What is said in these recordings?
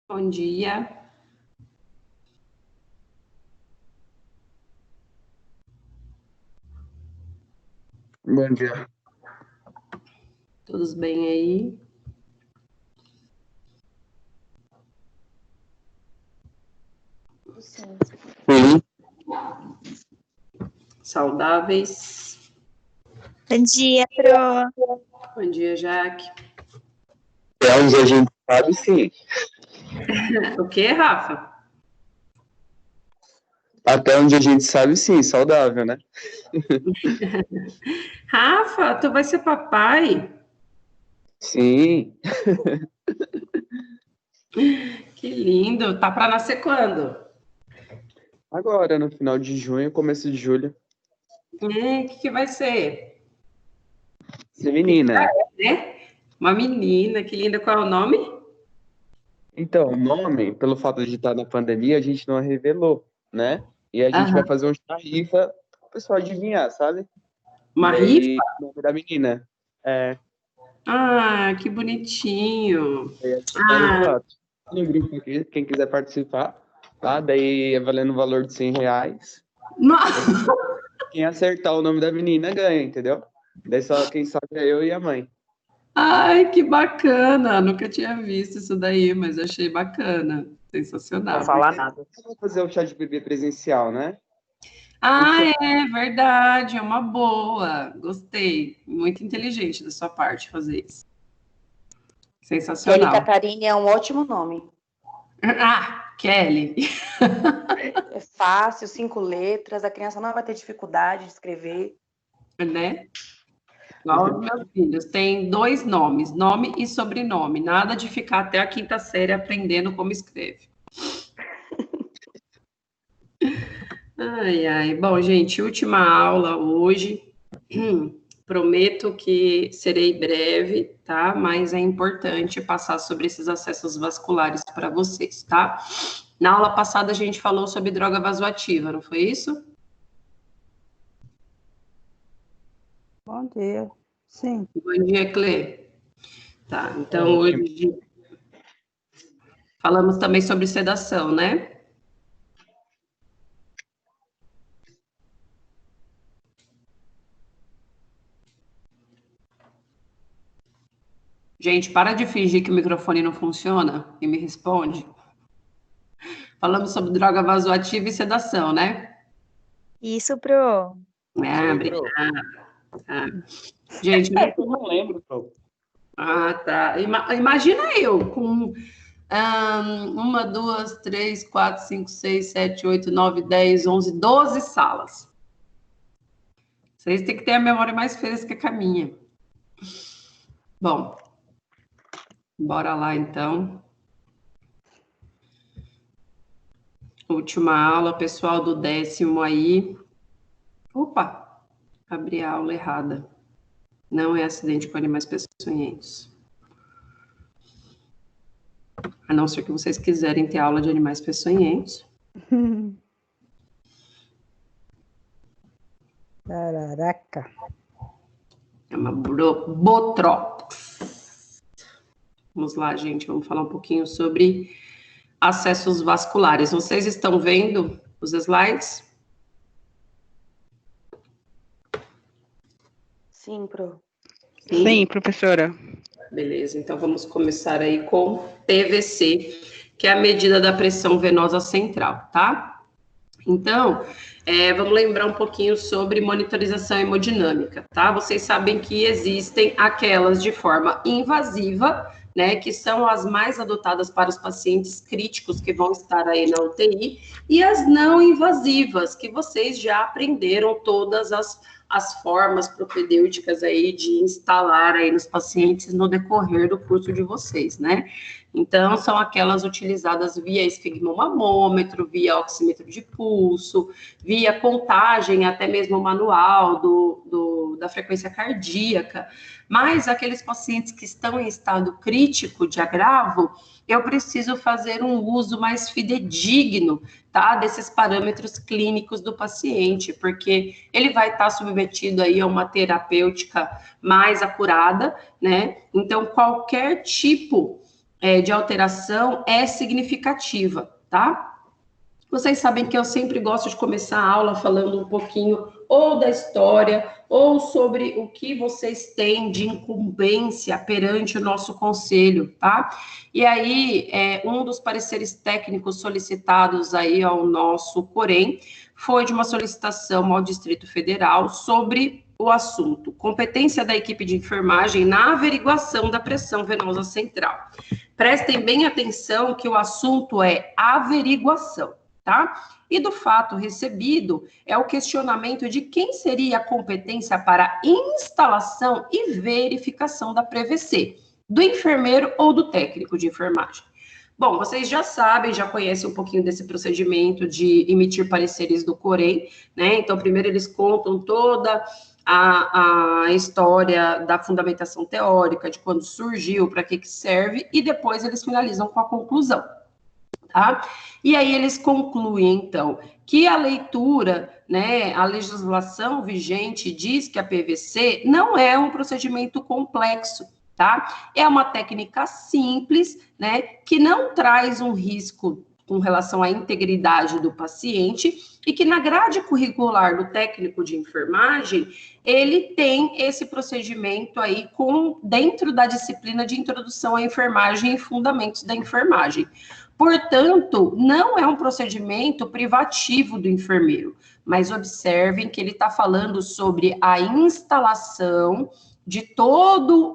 Bom dia. Bom dia. Todos bem aí? Sim. Saudáveis? Bom dia, Pro. Bom dia, Jaque. Até onde a gente sabe, sim. O que, Rafa? Até onde a gente sabe, sim, saudável, né? Rafa, tu vai ser papai? Sim. Que lindo. Tá para nascer quando? Agora, no final de junho, começo de julho. O que vai ser? Ser menina. Né? Uma menina, que linda. Qual é o nome? Então, o nome, pelo fato de estar na pandemia, a gente não revelou, né? E a gente vai Aham. fazer uma rifa para o pessoal adivinhar, sabe? Uma rifa? Daí, o nome da menina. Ah, que bonitinho. Daí a gente vai Ah, levar no grupo aqui, quem quiser participar, tá? Daí é valendo o valor de R$100. no- Quem acertar o nome da menina ganha, entendeu? Daí só quem sabe é eu e a mãe. Ai, que bacana. Nunca tinha visto isso daí, mas achei bacana. Não Sensacional. falar nada. Eu vou fazer o chá de bebê presencial, né? Ah, Então, é verdade, é uma boa. Gostei. Muito inteligente da sua parte fazer isso. Kelly Sensacional. Catarine é um ótimo nome. Ah, Kelly. É fácil, 5 letras, a criança não vai ter dificuldade de escrever. Né? Igual os meus filhos. Tem 2 nomes, nome e sobrenome. Nada de ficar até a quinta série aprendendo como escreve. Ai, ai. Bom, gente, última aula hoje. Prometo que serei breve, tá? Mas é importante passar sobre esses acessos vasculares para vocês, tá? Na aula passada a gente falou sobre droga vasoativa, não foi isso? Bom dia. Sim. Bom dia, Clê. Tá, então hoje falamos também sobre sedação, né? Gente, para de fingir que o microfone não funciona e me responde. Falamos sobre droga vasoativa e sedação, né? Isso, Pro. Ah, aí, pro. obrigada. Tá. Gente, É que eu não lembro, pro. tá. Imagina eu com 1, 2, 3, 4, 5, 6, 7, 8, 9, 10, 11, 12 salas. Vocês têm que ter a memória mais fresca que a minha. Bom, bora lá então. Última aula, pessoal do 10º aí. Opa, abri a aula errada. Não é acidente com animais peçonhentos. A não ser que vocês quiserem ter aula de animais peçonhentos. Tararaca. É uma Botrops. Vamos lá, gente, vamos falar um pouquinho sobre acessos vasculares. Vocês estão vendo os slides? Sim, Pro. Sim, professora. Beleza, então vamos começar aí com PVC, que é a medida da pressão venosa central, tá? Então, vamos lembrar um pouquinho sobre monitorização hemodinâmica, tá? Vocês sabem que existem aquelas de forma invasiva, né, que são as mais adotadas para os pacientes críticos que vão estar aí na UTI, e as não invasivas, que vocês já aprenderam todas as formas propedêuticas aí de instalar aí nos pacientes no decorrer do curso de vocês, né? Então, são aquelas utilizadas via esfigmomamômetro, via oxímetro de pulso, via contagem até mesmo manual da frequência cardíaca. Mas aqueles pacientes que estão em estado crítico de agravo, eu preciso fazer um uso mais fidedigno, tá, desses parâmetros clínicos do paciente, porque ele vai estar submetido aí a uma terapêutica mais acurada, né? Então, qualquer tipo de alteração é significativa, tá? Vocês sabem que eu sempre gosto de começar a aula falando um pouquinho ou da história ou sobre o que vocês têm de incumbência perante o nosso conselho, tá? E aí, um dos pareceres técnicos solicitados aí ao nosso Corém foi de uma solicitação ao Distrito Federal sobre o assunto competência da equipe de enfermagem na averiguação da pressão venosa central. Prestem bem atenção que o assunto é averiguação, tá? E do fato recebido é o questionamento de quem seria a competência para instalação e verificação da PVC, do enfermeiro ou do técnico de enfermagem. Bom, vocês já sabem, já conhecem um pouquinho desse procedimento de emitir pareceres do Corém, né? Então, primeiro eles contam toda a história da fundamentação teórica, de quando surgiu, para que serve, e depois eles finalizam com a conclusão, tá? E aí eles concluem, então, que a leitura, né, a legislação vigente diz que a PVC não é um procedimento complexo, tá? É uma técnica simples, né, que não traz um risco com relação à integridade do paciente e que na grade curricular do técnico de enfermagem, ele tem esse procedimento aí dentro da disciplina de introdução à enfermagem e fundamentos da enfermagem. Portanto, não é um procedimento privativo do enfermeiro, mas observem que ele está falando sobre a instalação de todo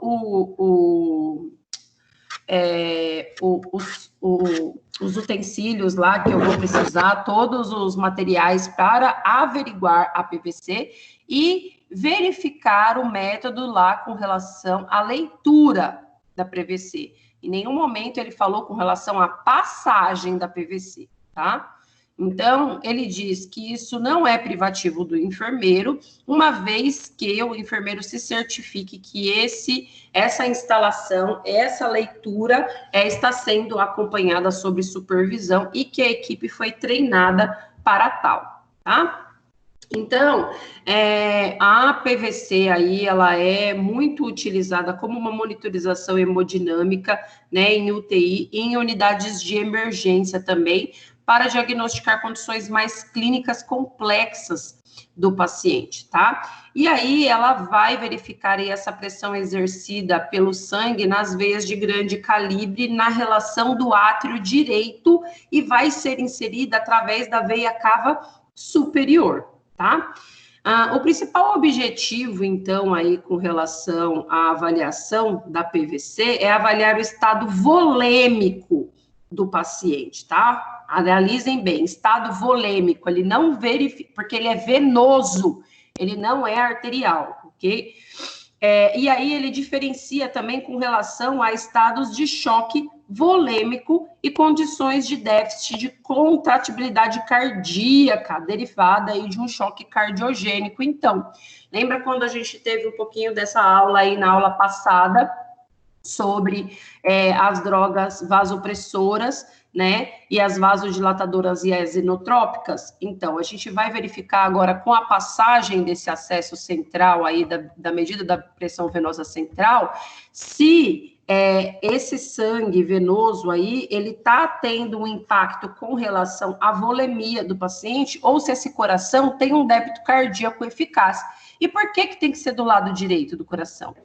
os utensílios lá que eu vou precisar, todos os materiais para averiguar a PVC e verificar o método lá com relação à leitura da PVC. Em nenhum momento ele falou com relação à passagem da PVC, tá? Então, ele diz que isso não é privativo do enfermeiro, uma vez que o enfermeiro se certifique que essa instalação, essa leitura está sendo acompanhada sob supervisão e que a equipe foi treinada para tal, tá? Então, a PVC aí, ela é muito utilizada como uma monitorização hemodinâmica, né, em UTI e em unidades de emergência também, para diagnosticar condições mais clínicas complexas do paciente, tá? E aí ela vai verificar aí essa pressão exercida pelo sangue nas veias de grande calibre na relação do átrio direito e vai ser inserida através da veia cava superior, tá? O principal objetivo, então, aí com relação à avaliação da PVC é avaliar o estado volêmico do paciente, tá? Analisem bem, estado volêmico, ele não verifica, porque ele é venoso, ele não é arterial, ok? E aí ele diferencia também com relação a estados de choque volêmico e condições de déficit de contratibilidade cardíaca, derivada aí de um choque cardiogênico. Então, lembra quando a gente teve um pouquinho dessa aula aí na aula passada, sobre as drogas vasopressoras, né, e as vasodilatadoras e as inotrópicas? Então, a gente vai verificar agora com a passagem desse acesso central aí, da medida da pressão venosa central, se esse sangue venoso aí, ele está tendo um impacto com relação à volemia do paciente, ou se esse coração tem um débito cardíaco eficaz. E por que tem que ser do lado direito do coração?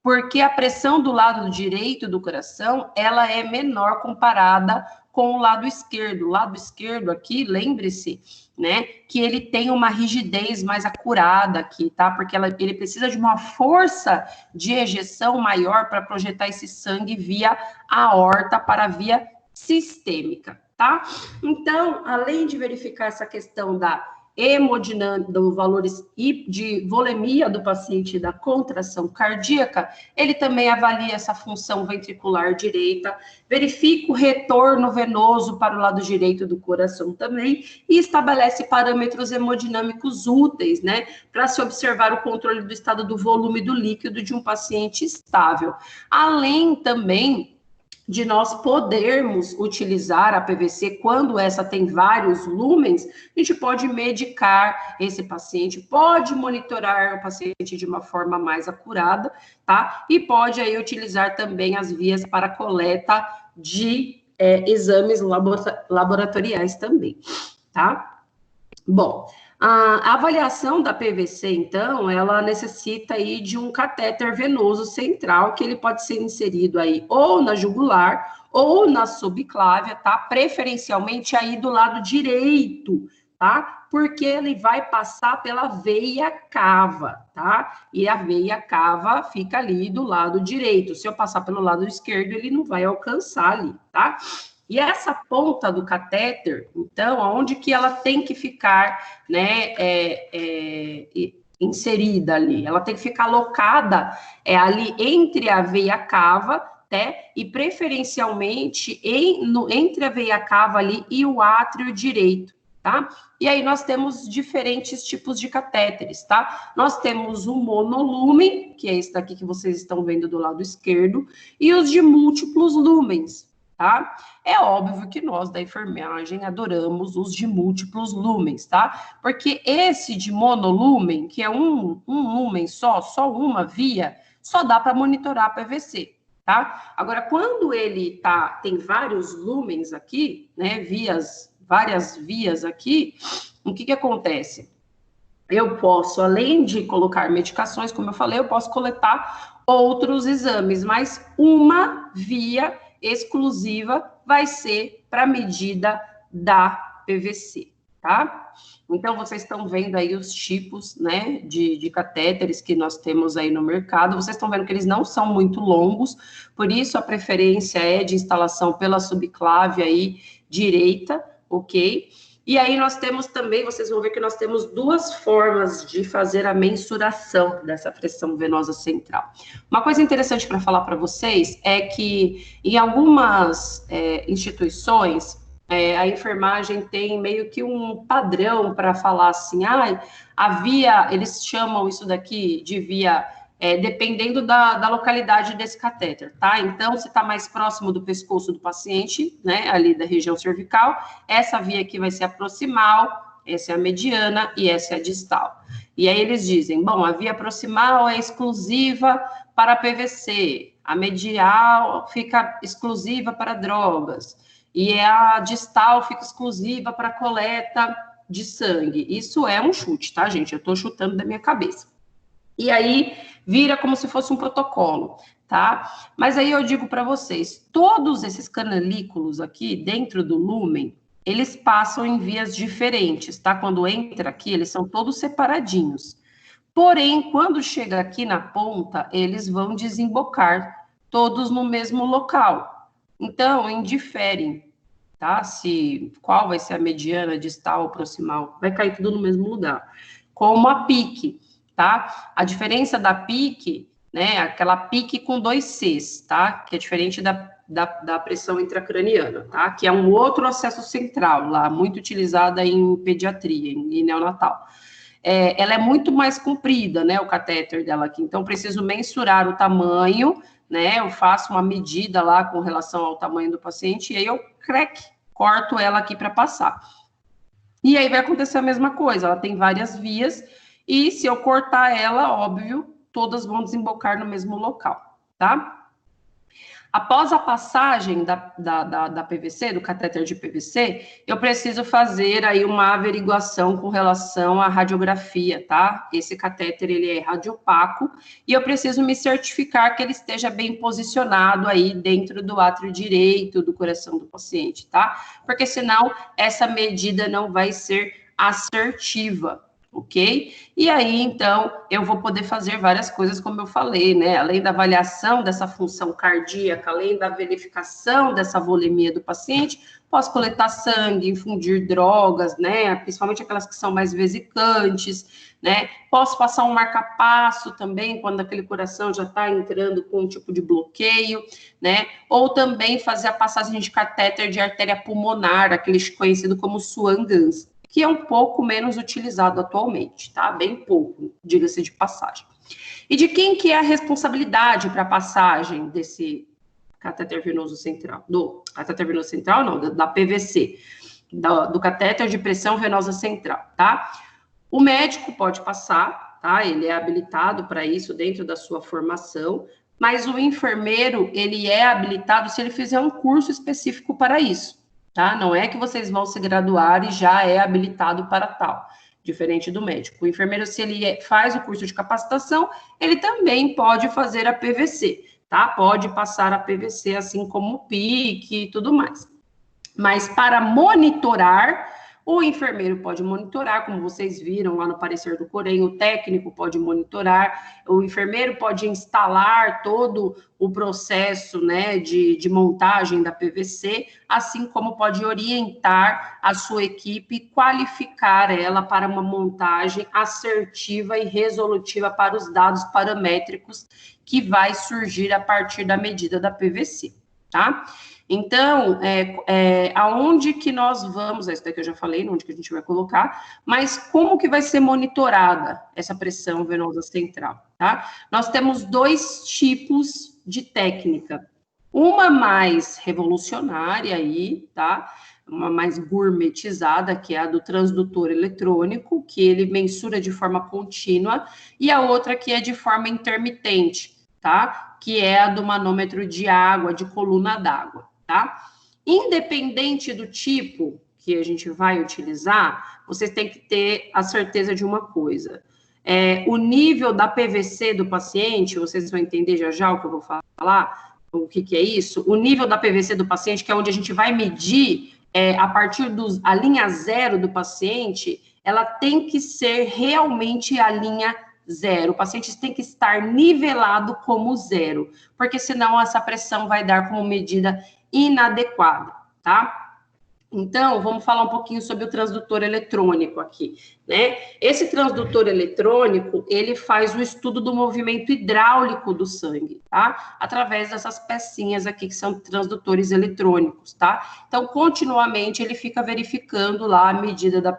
Porque a pressão do lado direito do coração, ela é menor comparada com o lado esquerdo. O lado esquerdo aqui, lembre-se, né, que ele tem uma rigidez mais acurada aqui, tá? Porque ele precisa de uma força de ejeção maior para projetar esse sangue via aorta para a via sistêmica, tá? Então, além de verificar essa questão da hemodinâmica, dos valores de volemia do paciente e da contração cardíaca, ele também avalia essa função ventricular direita, verifica o retorno venoso para o lado direito do coração também e estabelece parâmetros hemodinâmicos úteis, né, para se observar o controle do estado do volume do líquido de um paciente estável. Além também de nós podermos utilizar a PVC quando essa tem vários lúmens, a gente pode medicar esse paciente, pode monitorar o paciente de uma forma mais acurada, tá? E pode aí utilizar também as vias para coleta de exames laboratoriais também, tá? Bom, a avaliação da PVC, então, ela necessita aí de um catéter venoso central, que ele pode ser inserido aí ou na jugular ou na subclávia, tá? Preferencialmente aí do lado direito, tá? Porque ele vai passar pela veia cava, tá? E a veia cava fica ali do lado direito. Se eu passar pelo lado esquerdo, ele não vai alcançar ali, tá? E essa ponta do catéter, então, aonde que ela tem que ficar, né, inserida ali? Ela tem que ficar alocada ali entre a veia cava, né, e preferencialmente entre a veia cava ali e o átrio direito, tá? E aí nós temos diferentes tipos de catéteres, tá? Nós temos o monolumen, que é esse daqui que vocês estão vendo do lado esquerdo, e os de múltiplos lumens, tá? É óbvio que nós da enfermagem adoramos os de múltiplos lumens, tá? Porque esse de monolumen, que é um lumen só uma via, só dá para monitorar PVC, tá? Agora, quando ele tem vários lumens aqui, né, várias vias aqui, o que acontece? Eu posso, além de colocar medicações, como eu falei, eu posso coletar outros exames, mas uma via exclusiva vai ser para medida da PVC, tá? Então, vocês estão vendo aí os tipos, né, de catéteres que nós temos aí no mercado. Vocês estão vendo que eles não são muito longos, por isso a preferência é de instalação pela subclávia aí direita, ok? E aí nós temos também, vocês vão ver que nós temos duas formas de fazer a mensuração dessa pressão venosa central. Uma coisa interessante para falar para vocês é que em algumas instituições, a enfermagem tem meio que um padrão para falar assim, a via, eles chamam isso daqui de via, dependendo da localidade desse catéter, tá? Então, se está mais próximo do pescoço do paciente, né, ali da região cervical, essa via aqui vai ser a proximal, essa é a mediana e essa é a distal. E aí eles dizem, bom, a via proximal é exclusiva para PVC, a medial fica exclusiva para drogas, e a distal fica exclusiva para coleta de sangue. Isso é um chute, tá, gente? Eu estou chutando da minha cabeça. E aí vira como se fosse um protocolo, tá? Mas aí eu digo para vocês, todos esses canalículos aqui dentro do lumen, eles passam em vias diferentes, tá? Quando entra aqui, eles são todos separadinhos. Porém, quando chega aqui na ponta, eles vão desembocar todos no mesmo local. Então, indiferem, tá? Qual vai ser a mediana, distal ou proximal, vai cair tudo no mesmo lugar. Como a PIC, tá? A diferença da PIC, né, aquela PIC com 2 Cs, tá? Que é diferente da pressão intracraniana, tá? Que é um outro acesso central, lá, muito utilizada em pediatria, em neonatal. Ela é muito mais comprida, né, o catéter dela aqui, então preciso mensurar o tamanho, né, eu faço uma medida lá com relação ao tamanho do paciente, e aí eu corto ela aqui para passar. E aí vai acontecer a mesma coisa, ela tem várias vias, e se eu cortar ela, óbvio, todas vão desembocar no mesmo local, tá? Após a passagem da PVC, do catéter de PVC, eu preciso fazer aí uma averiguação com relação à radiografia, tá? Esse catéter, ele é radiopaco, e eu preciso me certificar que ele esteja bem posicionado aí dentro do átrio direito do coração do paciente, tá? Porque senão essa medida não vai ser assertiva, ok? E aí, então, eu vou poder fazer várias coisas, como eu falei, né? Além da avaliação dessa função cardíaca, além da verificação dessa volemia do paciente, posso coletar sangue, infundir drogas, né? Principalmente aquelas que são mais vesicantes, né? Posso passar um marca-passo também, quando aquele coração já está entrando com um tipo de bloqueio, né? Ou também fazer a passagem de catéter de artéria pulmonar, aquele conhecido como Swan-Ganz, que é um pouco menos utilizado atualmente, tá? Bem pouco, diga-se de passagem. E de quem que é a responsabilidade para a passagem desse catéter venoso central? Do catéter venoso central, não, da PVC, do catéter de pressão venosa central, tá? O médico pode passar, tá? Ele é habilitado para isso dentro da sua formação, mas o enfermeiro, ele é habilitado se ele fizer um curso específico para isso, tá? Não é que vocês vão se graduar e já é habilitado para tal, diferente do médico. O enfermeiro, se ele faz o curso de capacitação, ele também pode fazer a PVC, tá? Pode passar a PVC, assim como o PIC e tudo mais. Mas para monitorar, o enfermeiro pode monitorar, como vocês viram lá no parecer do Corém, o técnico pode monitorar, o enfermeiro pode instalar todo o processo, né, de montagem da PVC, assim como pode orientar a sua equipe, qualificar ela para uma montagem assertiva e resolutiva para os dados paramétricos que vai surgir a partir da medida da PVC, tá? Então, aonde que nós vamos, isso daqui eu já falei, onde que a gente vai colocar, mas como que vai ser monitorada essa pressão venosa central, tá? Nós temos 2 tipos de técnica, uma mais revolucionária aí, tá? Uma mais gourmetizada, que é a do transdutor eletrônico, que ele mensura de forma contínua, e a outra que é de forma intermitente, tá? Que é a do manômetro de água, de coluna d'água, tá? Independente do tipo que a gente vai utilizar, vocês têm que ter a certeza de uma coisa. O nível da PVC do paciente, vocês vão entender já já o que eu vou falar, o que é isso? O nível da PVC do paciente, que é onde a gente vai medir a partir da linha 0 do paciente, ela tem que ser realmente a linha 0. O paciente tem que estar nivelado como 0, porque senão essa pressão vai dar como medida inadequada, tá? Então, vamos falar um pouquinho sobre o transdutor eletrônico aqui, né? Esse transdutor eletrônico, ele faz o estudo do movimento hidráulico do sangue, tá? Através dessas pecinhas aqui, que são transdutores eletrônicos, tá? Então, continuamente, ele fica verificando lá a medida da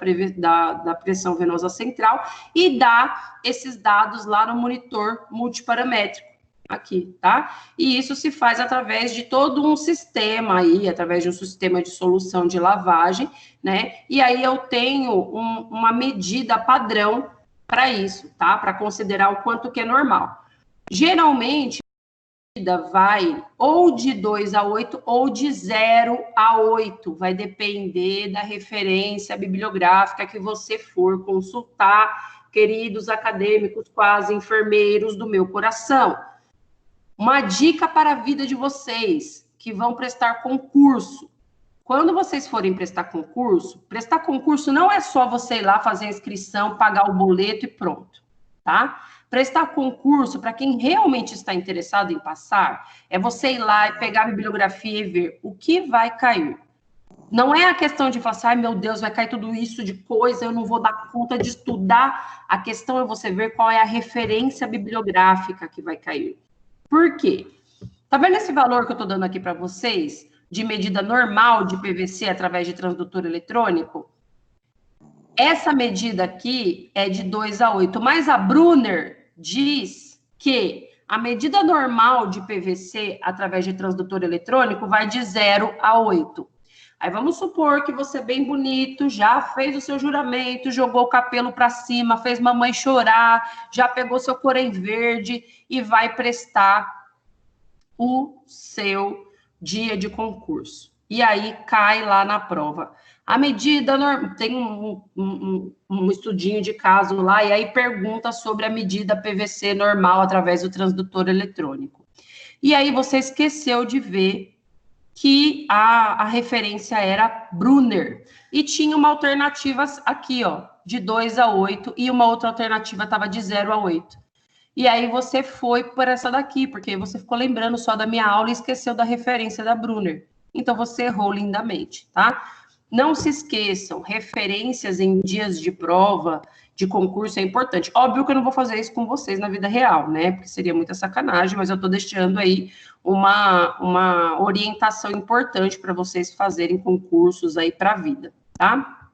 pressão venosa central e dá esses dados lá no monitor multiparamétrico, aqui, tá? E isso se faz através de todo um sistema aí, através de um sistema de solução de lavagem, né? E aí eu tenho uma medida padrão para isso, tá? Para considerar o quanto que é normal. Geralmente, a medida vai ou de 2 a 8 ou de 0 a 8, vai depender da referência bibliográfica que você for consultar, queridos acadêmicos, quase enfermeiros do meu coração. Uma dica para a vida de vocês que vão prestar concurso. Quando vocês forem prestar concurso não é só você ir lá fazer a inscrição, pagar o boleto e pronto, tá? Prestar concurso, para quem realmente está interessado em passar, é você ir lá e pegar a bibliografia e ver o que vai cair. Não é a questão de falar assim, ai meu Deus, vai cair tudo isso de coisa, eu não vou dar conta de estudar. A questão é você ver qual é a referência bibliográfica que vai cair. Por quê? Tá vendo esse valor que eu tô dando aqui para vocês, de medida normal de PVC através de transdutor eletrônico? Essa medida aqui é de 2 a 8, mas a Brunner diz que a medida normal de PVC através de transdutor eletrônico vai de 0 a 8. Aí vamos supor que você, bem bonito, já fez o seu juramento, jogou o cabelo para cima, fez mamãe chorar, já pegou seu Corém verde e vai prestar o seu dia de concurso. E aí cai lá na prova. A medida, tem um estudinho de caso lá, e aí pergunta sobre a medida PVC normal através do transdutor eletrônico. E aí você esqueceu de ver que a referência era Brunner, e tinha uma alternativa aqui, ó, de 2 a 8, e uma outra alternativa estava de 0 a 8. E aí você foi por essa daqui, porque você ficou lembrando só da minha aula e esqueceu da referência da Brunner. Então você errou lindamente, tá? Não se esqueçam, referências em dias de prova, de concurso é importante. Óbvio que eu não vou fazer isso com vocês na vida real, né? Porque seria muita sacanagem, mas eu tô deixando aí uma orientação importante para vocês fazerem concursos aí para a vida, tá?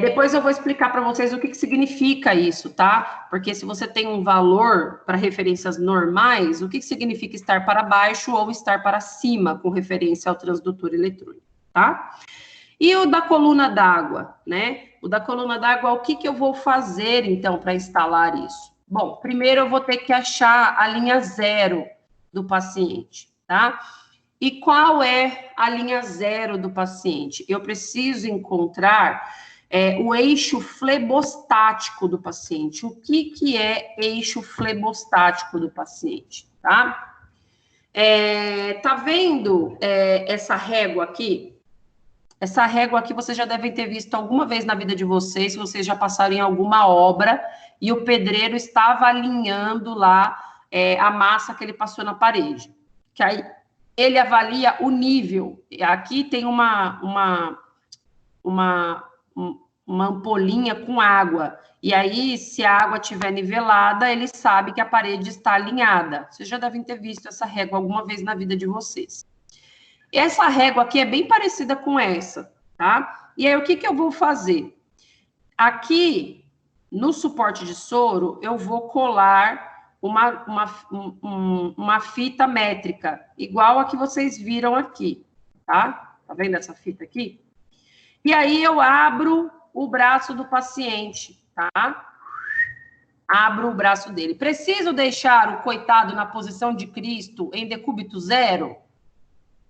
Depois eu vou explicar para vocês o que significa isso, tá? Porque se você tem um valor para referências normais, o que significa estar para baixo ou estar para cima com referência ao transdutor eletrônico, tá? E o da coluna d'água, né? O da coluna d'água, o que eu vou fazer, então, para instalar isso? Bom, primeiro eu vou ter que achar a linha 0 do paciente, tá? E qual é a linha 0 do paciente? Eu preciso encontrar o eixo flebostático do paciente. O que é eixo flebostático do paciente, tá? Tá vendo essa régua aqui? Essa régua aqui vocês já devem ter visto alguma vez na vida de vocês, se vocês já passaram em alguma obra e o pedreiro estava alinhando lá a massa que ele passou na parede. Que aí ele avalia o nível. Aqui tem uma ampolinha com água. E aí, se a água estiver nivelada, ele sabe que a parede está alinhada. Vocês já devem ter visto essa régua alguma vez na vida de vocês. Essa régua aqui é bem parecida com essa, tá? E aí, o que eu vou fazer? Aqui, no suporte de soro, eu vou colar uma fita métrica, igual a que vocês viram aqui, tá? Tá vendo essa fita aqui? E aí, eu abro o braço do paciente, tá? Abro o braço dele. Preciso deixar o coitado na posição de Cristo em decúbito 0?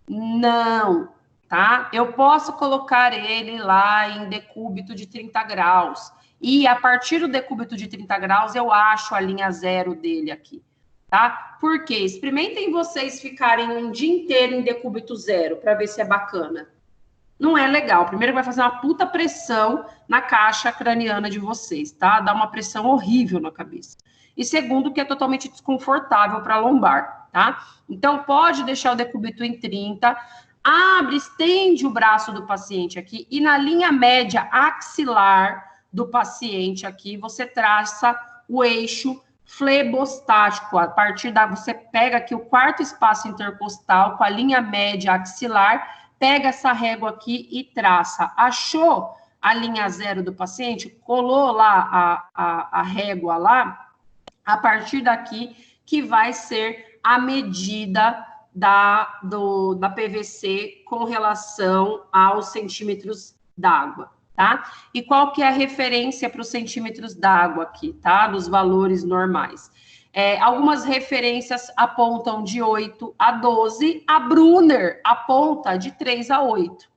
Não, tá? Eu posso colocar ele lá em decúbito de 30 graus. E a partir do decúbito de 30 graus, eu acho a linha 0 dele aqui, tá? Por quê? Experimentem vocês ficarem um dia inteiro em decúbito 0, para ver se é bacana. Não é legal. Primeiro vai fazer uma puta pressão na caixa craniana de vocês, tá? Dá uma pressão horrível na cabeça. E segundo, que é totalmente desconfortável para a lombar, tá? Então, pode deixar o decúbito em 30, abre, estende o braço do paciente aqui e na linha média axilar do paciente aqui, você traça o eixo flebostático. A partir da, você pega aqui o quarto espaço intercostal com a linha média axilar, pega essa régua aqui e traça. Achou a linha 0 do paciente? Colou lá a régua lá? A partir daqui que vai ser a medida da PVC com relação aos centímetros d'água, tá? E qual que é a referência para os centímetros d'água aqui, tá? Dos valores normais. Algumas referências apontam de 8 a 12, a Brunner aponta de 3 a 8,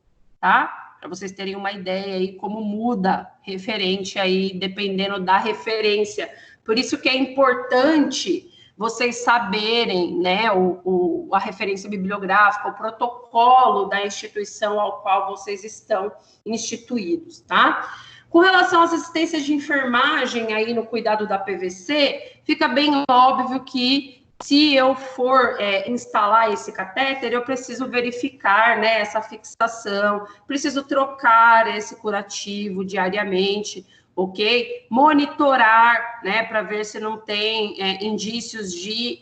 tá? Para vocês terem uma ideia aí como muda referente aí, dependendo da referência. Por isso que é importante vocês saberem, né, a referência bibliográfica, o protocolo da instituição ao qual vocês estão instituídos, tá? Com relação às assistências de enfermagem aí no cuidado da PVC, fica bem óbvio que se eu for instalar esse catéter, eu preciso verificar, né, essa fixação, preciso trocar esse curativo diariamente, ok? Monitorar, né, para ver se não tem indícios de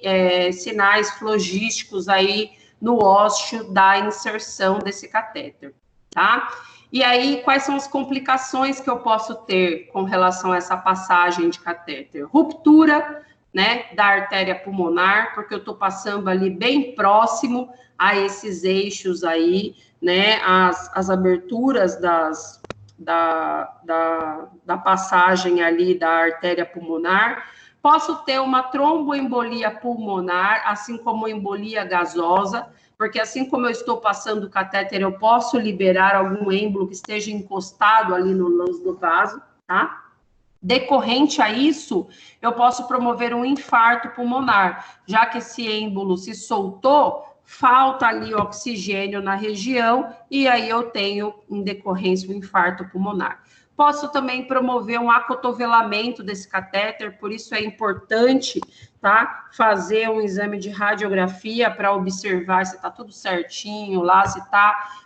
sinais flogísticos aí no ósseo da inserção desse catéter, tá? E aí, quais são as complicações que eu posso ter com relação a essa passagem de catéter? Ruptura, né, da artéria pulmonar, porque eu estou passando ali bem próximo a esses eixos aí, né, as aberturas da passagem ali da artéria pulmonar. Posso ter uma tromboembolia pulmonar, assim como embolia gasosa, porque assim como eu estou passando o catéter, eu posso liberar algum êmbolo que esteja encostado ali no lance do vaso, tá? Decorrente a isso, eu posso promover um infarto pulmonar, já que esse êmbolo se soltou, falta ali oxigênio na região, e aí eu tenho, em decorrência, um infarto pulmonar. Posso também promover um acotovelamento desse catéter, por isso é importante, tá, fazer um exame de radiografia para observar se está tudo certinho lá, se está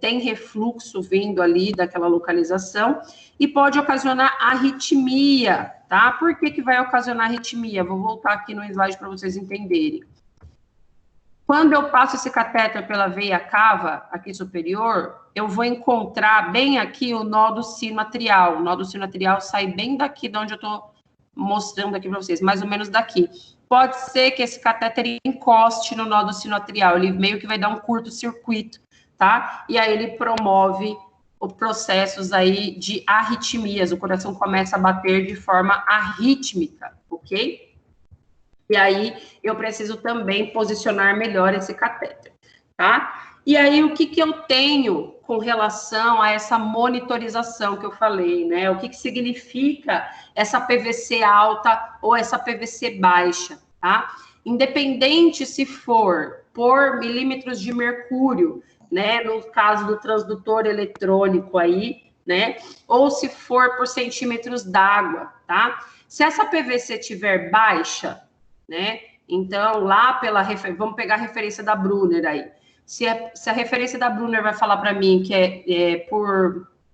tem refluxo vindo ali daquela localização, e pode ocasionar arritmia, tá? Por que vai ocasionar arritmia? Vou voltar aqui no slide para vocês entenderem. Quando eu passo esse catéter pela veia cava, aqui superior, eu vou encontrar bem aqui o nó do sino atrial. O nó do sino atrial sai bem daqui de onde eu estou mostrando aqui para vocês, mais ou menos daqui. Pode ser que esse catéter encoste no nó do sino atrial, ele meio que vai dar um curto-circuito, tá? E aí ele promove processos aí de arritmias, o coração começa a bater de forma arrítmica, ok? E aí eu preciso também posicionar melhor esse catéter, tá? E aí o que eu tenho com relação a essa monitorização que eu falei, né? O que significa essa PVC alta ou essa PVC baixa, tá? Independente se for por milímetros de mercúrio, né? No caso do transdutor eletrônico aí, né? Ou se for por centímetros d'água, tá? Se essa PVC tiver baixa, né? Então, lá vamos pegar a referência da Brunner aí. Se a referência da Brunner vai falar para mim que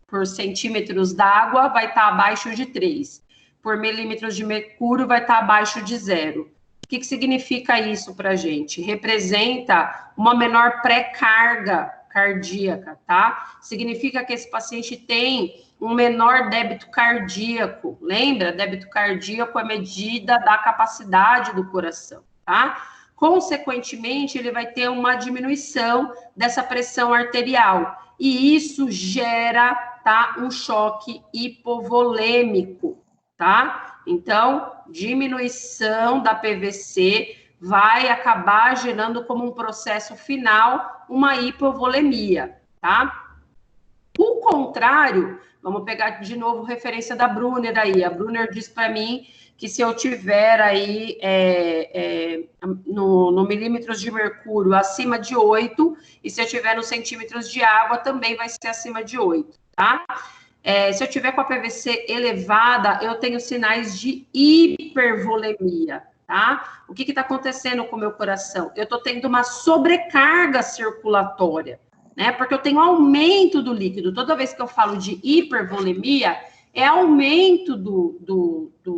por centímetros d'água, vai estar abaixo de 3. Por milímetros de mercúrio, vai estar abaixo de 0. O que significa isso para a gente? Representa uma menor pré-carga cardíaca, tá? Significa que esse paciente tem um menor débito cardíaco. Lembra? Débito cardíaco é medida da capacidade do coração, tá? Consequentemente, ele vai ter uma diminuição dessa pressão arterial. E isso gera, tá, um choque hipovolêmico, tá? Então, diminuição da PVC vai acabar gerando como um processo final uma hipovolemia, tá? O contrário, vamos pegar de novo referência da Brunner aí. A Brunner diz para mim que se eu tiver aí no milímetros de mercúrio acima de 8, e se eu tiver nos centímetros de água, também vai ser acima de 8, tá? Se eu tiver com a PVC elevada, eu tenho sinais de hipervolemia, tá? O que está acontecendo com o meu coração? Eu estou tendo uma sobrecarga circulatória, né? Porque eu tenho aumento do líquido. Toda vez que eu falo de hipervolemia, é aumento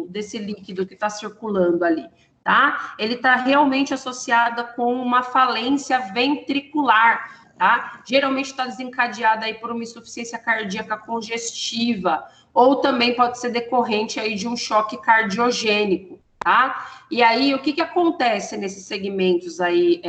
desse líquido que está circulando ali, tá? Ele está realmente associado com uma falência ventricular, tá? Geralmente está desencadeada aí por uma insuficiência cardíaca congestiva, ou também pode ser decorrente aí de um choque cardiogênico, tá? E aí, o que acontece nesses segmentos aí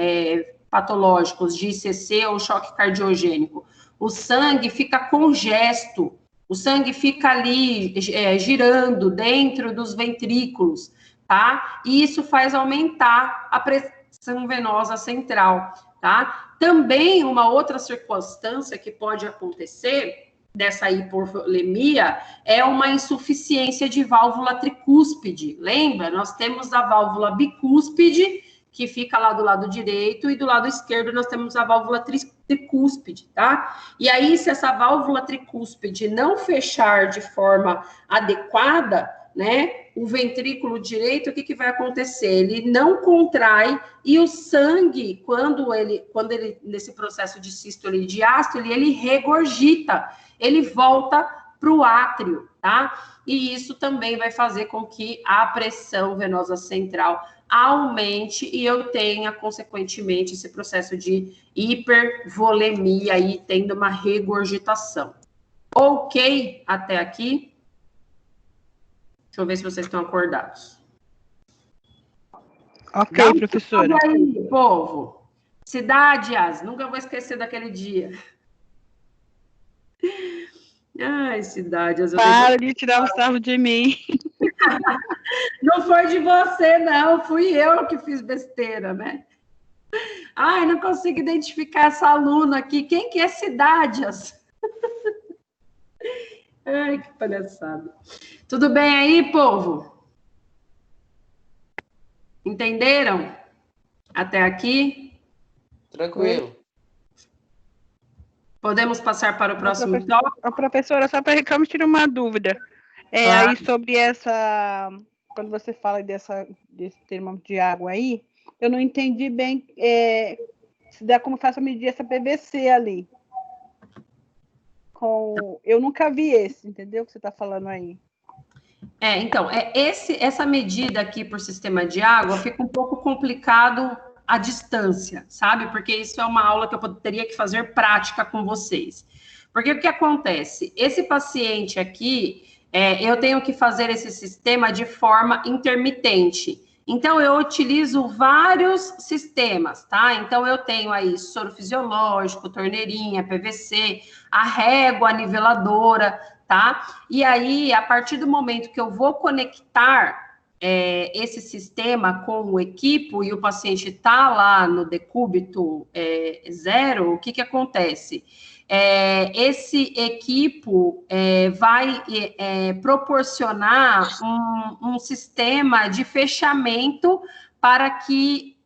patológicos de ICC ou choque cardiogênico? O sangue fica congesto, o sangue fica ali girando dentro dos ventrículos, tá? E isso faz aumentar a pressão venosa central, tá? Também uma outra circunstância que pode acontecer dessa hipovolemia é uma insuficiência de válvula tricúspide. Lembra? Nós temos a válvula bicúspide, que fica lá do lado direito, e do lado esquerdo nós temos a válvula tricúspide, tá? E aí, se essa válvula tricúspide não fechar de forma adequada, né, o ventrículo direito, o que vai acontecer? Ele não contrai, e o sangue, quando ele nesse processo de sístole e diástole, ele regurgita, ele volta para o átrio, tá? E isso também vai fazer com que a pressão venosa central aumente e eu tenha, consequentemente, esse processo de hipervolemia aí, tendo uma regurgitação. Ok até aqui? Deixa eu ver se vocês estão acordados. Ok, professora. E aí, povo? Cidades, nunca vou esquecer daquele dia. Ai, cidades. Para de tirar o sarro de mim. Não foi de você, não. Fui eu que fiz besteira, né? Ai, não consigo identificar essa aluna aqui. Quem que é Cidades? Ai, que palhaçada. Tudo bem aí, povo? Entenderam? Até aqui? Tranquilo. Podemos passar para o próximo tópico? Professora, só para me tirar uma dúvida. Claro. Aí sobre essa... Quando você fala desse termo de água aí, eu não entendi bem se dá como faço medir essa PVC ali. Eu nunca vi esse, entendeu? O que você está falando aí. Então, essa medida aqui por sistema de água fica um pouco complicado à distância, sabe? Porque isso é uma aula que eu teria que fazer prática com vocês. Porque o que acontece? Esse paciente aqui, eu tenho que fazer esse sistema de forma intermitente. Então, eu utilizo vários sistemas, tá? Então, eu tenho aí soro fisiológico, torneirinha, PVC, a régua niveladora, tá? E aí, a partir do momento que eu vou conectar esse sistema com o equipo e o paciente está lá no decúbito 0, o que acontece? Esse equipo vai proporcionar um sistema de fechamento para que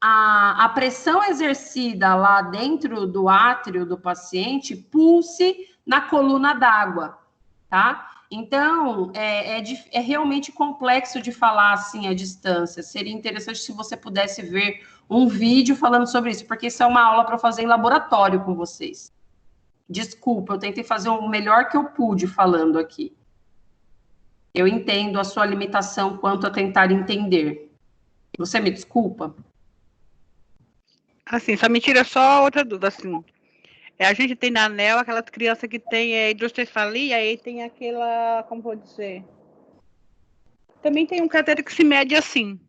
a pressão exercida lá dentro do átrio do paciente pulse na coluna d'água, tá? Então, é realmente complexo de falar assim à distância. Seria interessante se você pudesse ver um vídeo falando sobre isso, porque isso é uma aula para fazer em laboratório com vocês. Desculpa, eu tentei fazer o melhor que eu pude falando aqui. Eu entendo a sua limitação quanto a tentar entender. Você me desculpa? Assim, só me tira só outra dúvida, assim. A gente tem na ANEL aquela criança que tem hidrocefalia, aí tem aquela, como vou dizer? Também tem um catéter que se mede assim.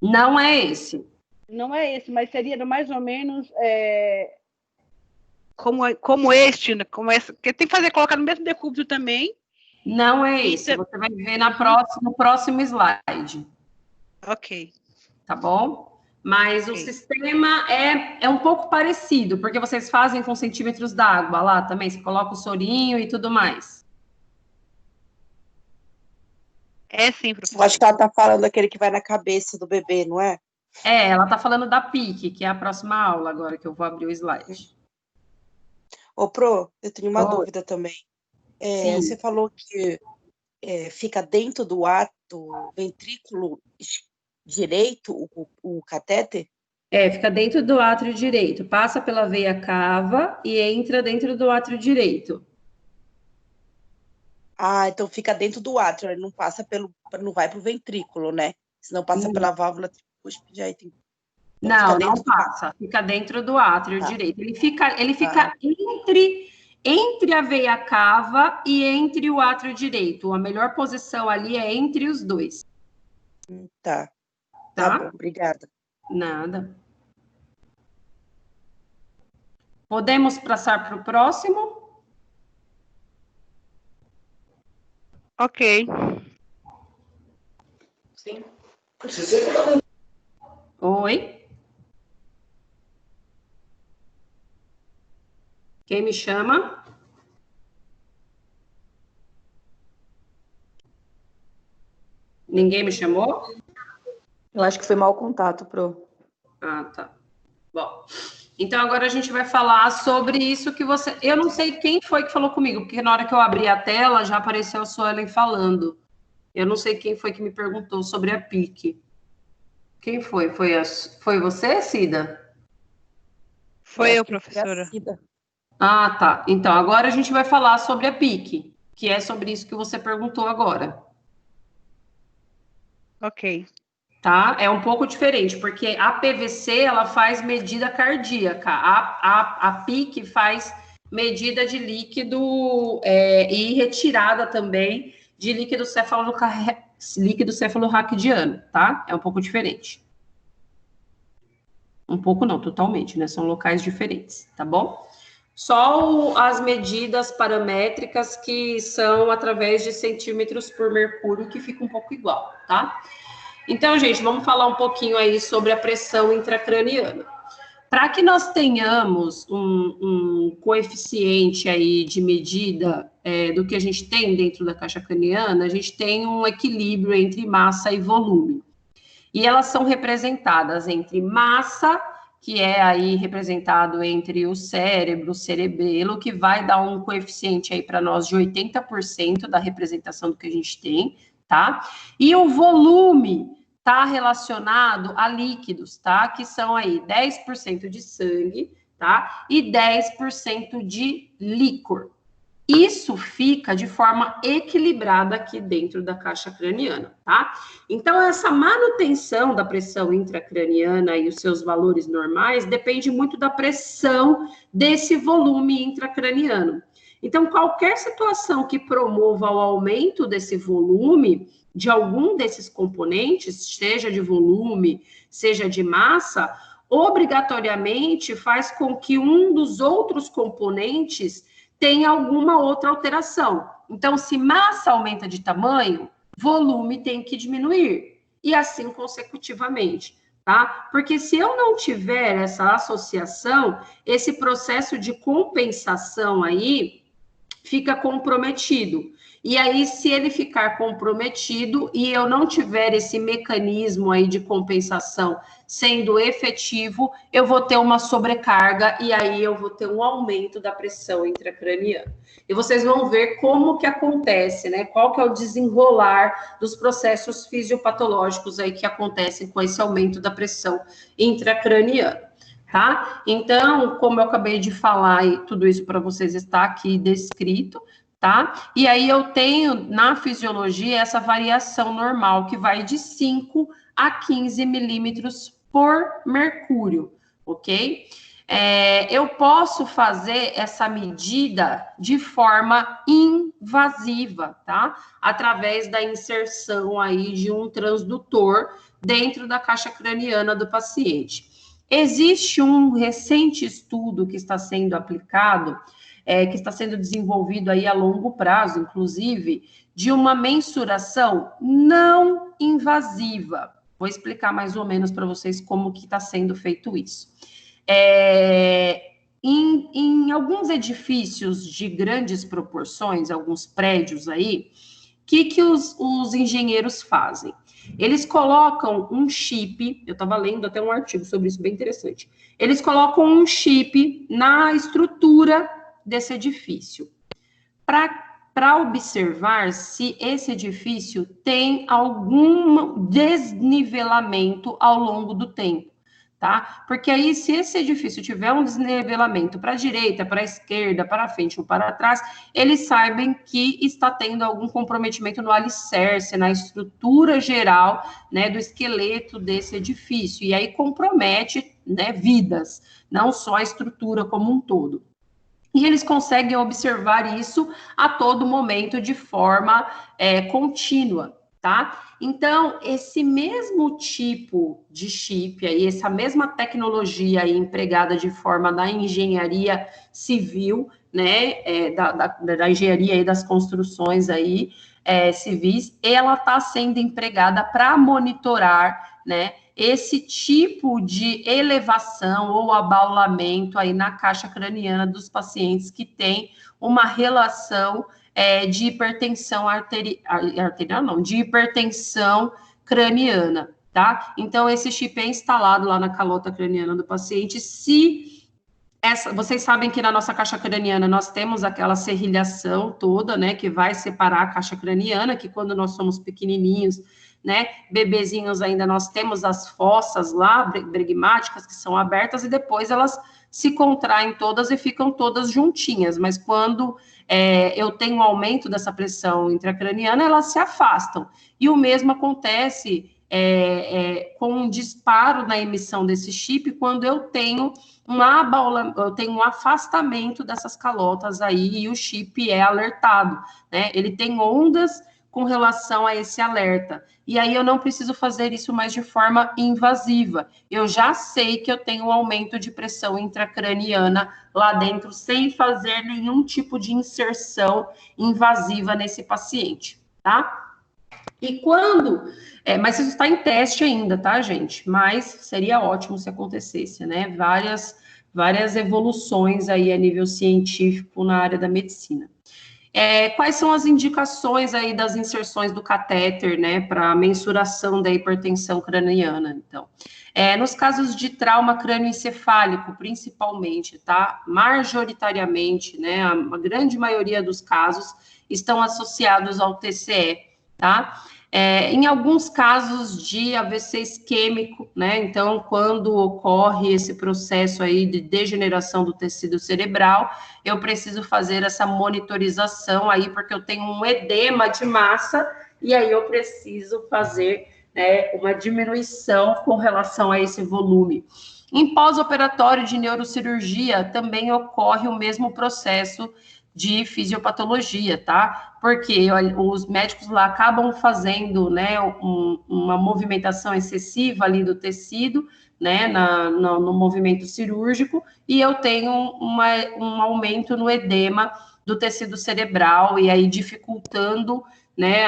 Não é esse. Não é esse, mas seria mais ou menos como este, né? Como esse, que tem que fazer, colocar no mesmo decúbito também. Não é esse, você vai ver no próximo slide. Ok. Tá bom? Mas o sistema é um pouco parecido, porque vocês fazem com centímetros d'água lá também, você coloca o sorinho e tudo mais. Sim, professor. Eu acho que ela tá falando daquele que vai na cabeça do bebê, não é? Ela tá falando da PIC, que é a próxima aula agora, que eu vou abrir o slide. Ô, Pro, eu tenho uma dúvida também. Você falou que fica dentro do ventrículo direito, o catéter? Fica dentro do átrio direito, passa pela veia cava e entra dentro do átrio direito. Ah, então fica dentro do átrio, ele não vai pro ventrículo, né? Senão passa pela válvula tricúspide, aí tem... Então não passa, fica dentro do átrio direito. Ele fica entre a veia cava e entre o átrio direito. A melhor posição ali é entre os dois. Tá bom, obrigada. Nada. Podemos passar para o próximo? Ok. Sim. Oi? Quem me chama? Ninguém me chamou? Eu acho que foi mau contato, Pro. Ah, tá. Bom, então agora a gente vai falar sobre isso que você... Eu não sei quem foi que falou comigo, porque na hora que eu abri a tela já apareceu a Suelen falando. Eu não sei quem foi que me perguntou sobre a PIC. Quem foi? Foi você, Cida? Foi eu, professora. Ah, tá. Então, agora a gente vai falar sobre a PIC, que é sobre isso que você perguntou agora. Ok. Tá? É um pouco diferente, porque a PVC, ela faz medida cardíaca, a PIC faz medida de líquido e retirada também de líquido cefalorraquidiano, tá? É um pouco diferente. Um pouco não, totalmente, né? São locais diferentes, tá bom? Só as medidas paramétricas que são através de centímetros por mercúrio, que fica um pouco igual, tá? Então, gente, vamos falar um pouquinho aí sobre a pressão intracraniana. Para que nós tenhamos um coeficiente aí de medida do que a gente tem dentro da caixa craniana, a gente tem um equilíbrio entre massa e volume. E elas são representadas entre massa, que é aí representado entre o cérebro, o cerebelo, que vai dar um coeficiente aí para nós de 80% da representação do que a gente tem, tá? E o volume está relacionado a líquidos, tá? Que são aí 10% de sangue, tá? E 10% de líquor. Isso fica de forma equilibrada aqui dentro da caixa craniana, tá? Então, essa manutenção da pressão intracraniana e os seus valores normais depende muito da pressão desse volume intracraniano. Então, qualquer situação que promova o aumento desse volume de algum desses componentes, seja de volume, seja de massa, obrigatoriamente faz com que um dos outros componentes tenha alguma outra alteração. Então, se massa aumenta de tamanho, volume tem que diminuir, e assim consecutivamente, tá? Porque se eu não tiver essa associação, esse processo de compensação aí fica comprometido. E aí, se ele ficar comprometido e eu não tiver esse mecanismo aí de compensação sendo efetivo, eu vou ter uma sobrecarga e aí eu vou ter um aumento da pressão intracraniana. E vocês vão ver como que acontece, né? Qual que é o desenrolar dos processos fisiopatológicos aí que acontecem com esse aumento da pressão intracraniana. Tá? Então, como eu acabei de falar, e tudo isso para vocês está aqui descrito, tá? E aí eu tenho na fisiologia essa variação normal que vai de 5 a 15 milímetros por mercúrio, ok? Eu posso fazer essa medida de forma invasiva, tá? Através da inserção aí de um transdutor dentro da caixa craniana do paciente. Existe um recente estudo que está sendo aplicado, que está sendo desenvolvido aí a longo prazo, inclusive, de uma mensuração não invasiva. Vou explicar mais ou menos para vocês como que está sendo feito isso. Em alguns edifícios de grandes proporções, alguns prédios aí, o que os engenheiros fazem? Eles colocam um chip, eu estava lendo até um artigo sobre isso, bem interessante. Eles colocam um chip na estrutura desse edifício, para observar se esse edifício tem algum desnivelamento ao longo do tempo, tá? Porque aí, se esse edifício tiver um desnivelamento para a direita, para a esquerda, para frente ou para trás, eles sabem que está tendo algum comprometimento no alicerce, na estrutura geral, né, do esqueleto desse edifício, e aí compromete, né, vidas, não só a estrutura como um todo. E eles conseguem observar isso a todo momento de forma contínua, tá? Então, esse mesmo tipo de chip aí, essa mesma tecnologia aí empregada de forma da engenharia civil, né, da engenharia aí das construções aí civis, ela está sendo empregada para monitorar, né, esse tipo de elevação ou abaulamento aí na caixa craniana dos pacientes que têm uma relação de hipertensão arterial, não, de hipertensão craniana, tá? Então, esse chip é instalado lá na calota craniana do paciente. Vocês sabem que na nossa caixa craniana nós temos aquela serrilhação toda, né, que vai separar a caixa craniana, que quando nós somos pequenininhos, né, bebezinhos ainda, nós temos as fossas lá, bregmáticas, que são abertas, e depois elas se contraem todas e ficam todas juntinhas, mas quando eu tenho um aumento dessa pressão intracraniana, elas se afastam, e o mesmo acontece com um disparo na emissão desse chip, quando eu tenho um afastamento dessas calotas aí, e o chip é alertado, né, ele tem ondas com relação a esse alerta. E aí eu não preciso fazer isso mais de forma invasiva. Eu já sei que eu tenho um aumento de pressão intracraniana lá dentro, sem fazer nenhum tipo de inserção invasiva nesse paciente, tá? E quando... mas isso está em teste ainda, tá, gente? Mas seria ótimo se acontecesse, né? Várias evoluções aí a nível científico na área da medicina. Quais são as indicações aí das inserções do catéter, né, para mensuração da hipertensão craniana? Então, nos casos de trauma crânioencefálico, principalmente, tá? Majoritariamente, né, a grande maioria dos casos estão associados ao TCE, tá? Em alguns casos de AVC isquêmico, né, então, quando ocorre esse processo aí de degeneração do tecido cerebral, eu preciso fazer essa monitorização aí, porque eu tenho um edema de massa, e aí eu preciso fazer, né, uma diminuição com relação a esse volume. Em pós-operatório de neurocirurgia, também ocorre o mesmo processo de fisiopatologia, tá? Porque os médicos lá acabam fazendo, né, uma movimentação excessiva ali do tecido, né, no movimento cirúrgico, e eu tenho um aumento no edema do tecido cerebral, e aí dificultando, né,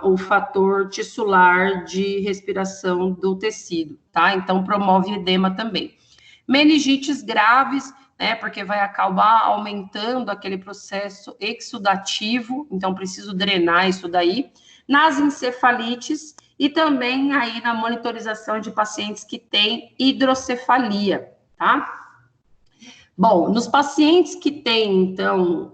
o fator tissular de respiração do tecido, tá? Então, promove edema também. Meningites graves, né, porque vai acabar aumentando aquele processo exudativo, então preciso drenar isso daí. Nas encefalites e também aí na monitorização de pacientes que têm hidrocefalia, tá? Bom, nos pacientes que têm, então,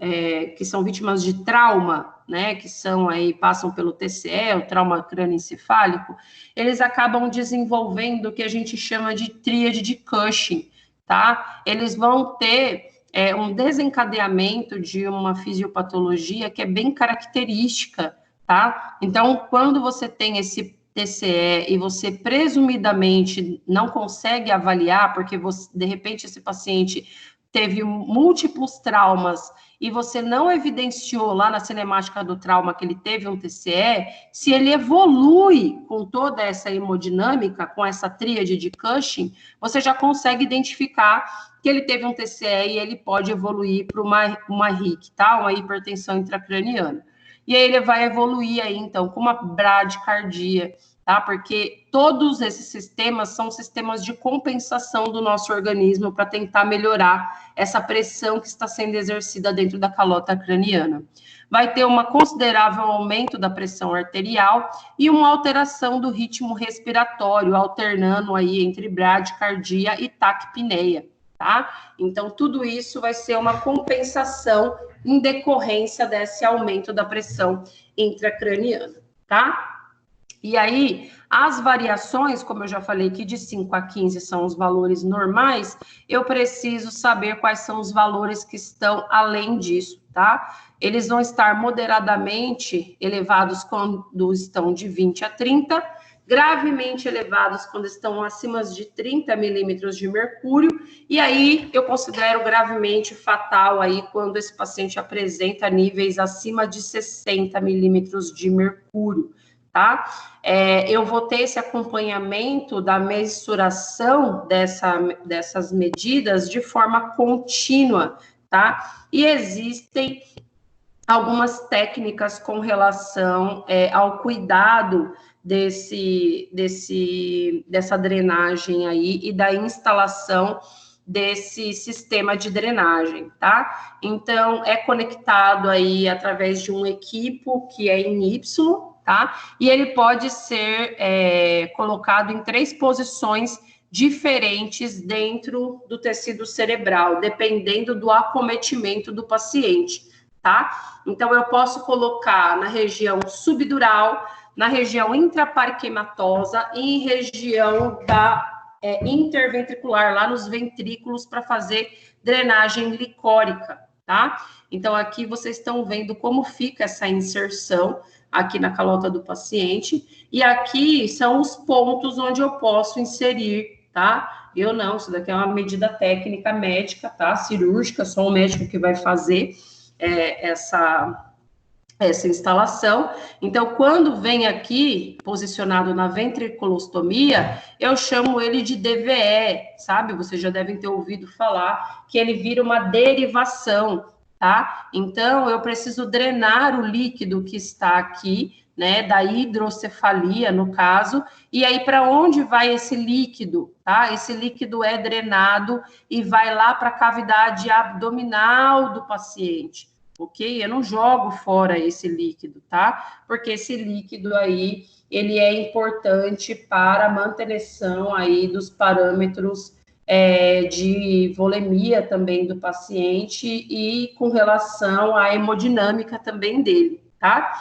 que são vítimas de trauma, né, que são aí, passam pelo TCE, o trauma crânioencefálico, eles acabam desenvolvendo o que a gente chama de tríade de Cushing, tá? Eles vão ter um desencadeamento de uma fisiopatologia que é bem característica, tá? Então, quando você tem esse TCE e você presumidamente não consegue avaliar, porque você, de repente esse paciente teve múltiplos traumas e você não evidenciou lá na cinemática do trauma que ele teve um TCE, se ele evolui com toda essa hemodinâmica, com essa tríade de Cushing, você já consegue identificar que ele teve um TCE e ele pode evoluir para uma RIC, tá? Uma hipertensão intracraniana. E aí ele vai evoluir aí, então, com uma bradicardia, tá? Porque todos esses sistemas são sistemas de compensação do nosso organismo para tentar melhorar essa pressão que está sendo exercida dentro da calota craniana. Vai ter um considerável aumento da pressão arterial e uma alteração do ritmo respiratório, alternando aí entre bradicardia e taquipneia, tá? Então, tudo isso vai ser uma compensação em decorrência desse aumento da pressão intracraniana, tá? E aí, as variações, como eu já falei que de 5 a 15 são os valores normais, eu preciso saber quais são os valores que estão além disso, tá? Eles vão estar moderadamente elevados quando estão de 20 a 30, gravemente elevados quando estão acima de 30 milímetros de mercúrio, e aí eu considero gravemente fatal aí quando esse paciente apresenta níveis acima de 60 milímetros de mercúrio, tá? Eu vou ter esse acompanhamento da mensuração dessas medidas de forma contínua, tá? E existem algumas técnicas com relação ao cuidado dessa drenagem aí e da instalação desse sistema de drenagem, tá? Então, é conectado aí através de um equipo que é em Y, tá? E ele pode ser colocado em 3 posições diferentes dentro do tecido cerebral, dependendo do acometimento do paciente, tá? Então, eu posso colocar na região subdural, na região intraparenquimatosa e em região da interventricular, lá nos ventrículos, para fazer drenagem licórica, tá? Então, aqui vocês estão vendo como fica essa inserção aqui na calota do paciente, e aqui são os pontos onde eu posso inserir, tá? Eu não, isso daqui é uma medida técnica médica, tá? Cirúrgica, só o médico que vai fazer essa instalação. Então, quando vem aqui, posicionado na ventriculostomia, eu chamo ele de DVE, sabe? Vocês já devem ter ouvido falar que ele vira uma derivação, tá? Então, eu preciso drenar o líquido que está aqui, né, da hidrocefalia, no caso, e aí para onde vai esse líquido, tá? Esse líquido é drenado e vai lá para a cavidade abdominal do paciente, ok? Eu não jogo fora esse líquido, tá? Porque esse líquido aí, ele é importante para a manutenção aí dos parâmetros de volemia também do paciente e com relação à hemodinâmica também dele, tá?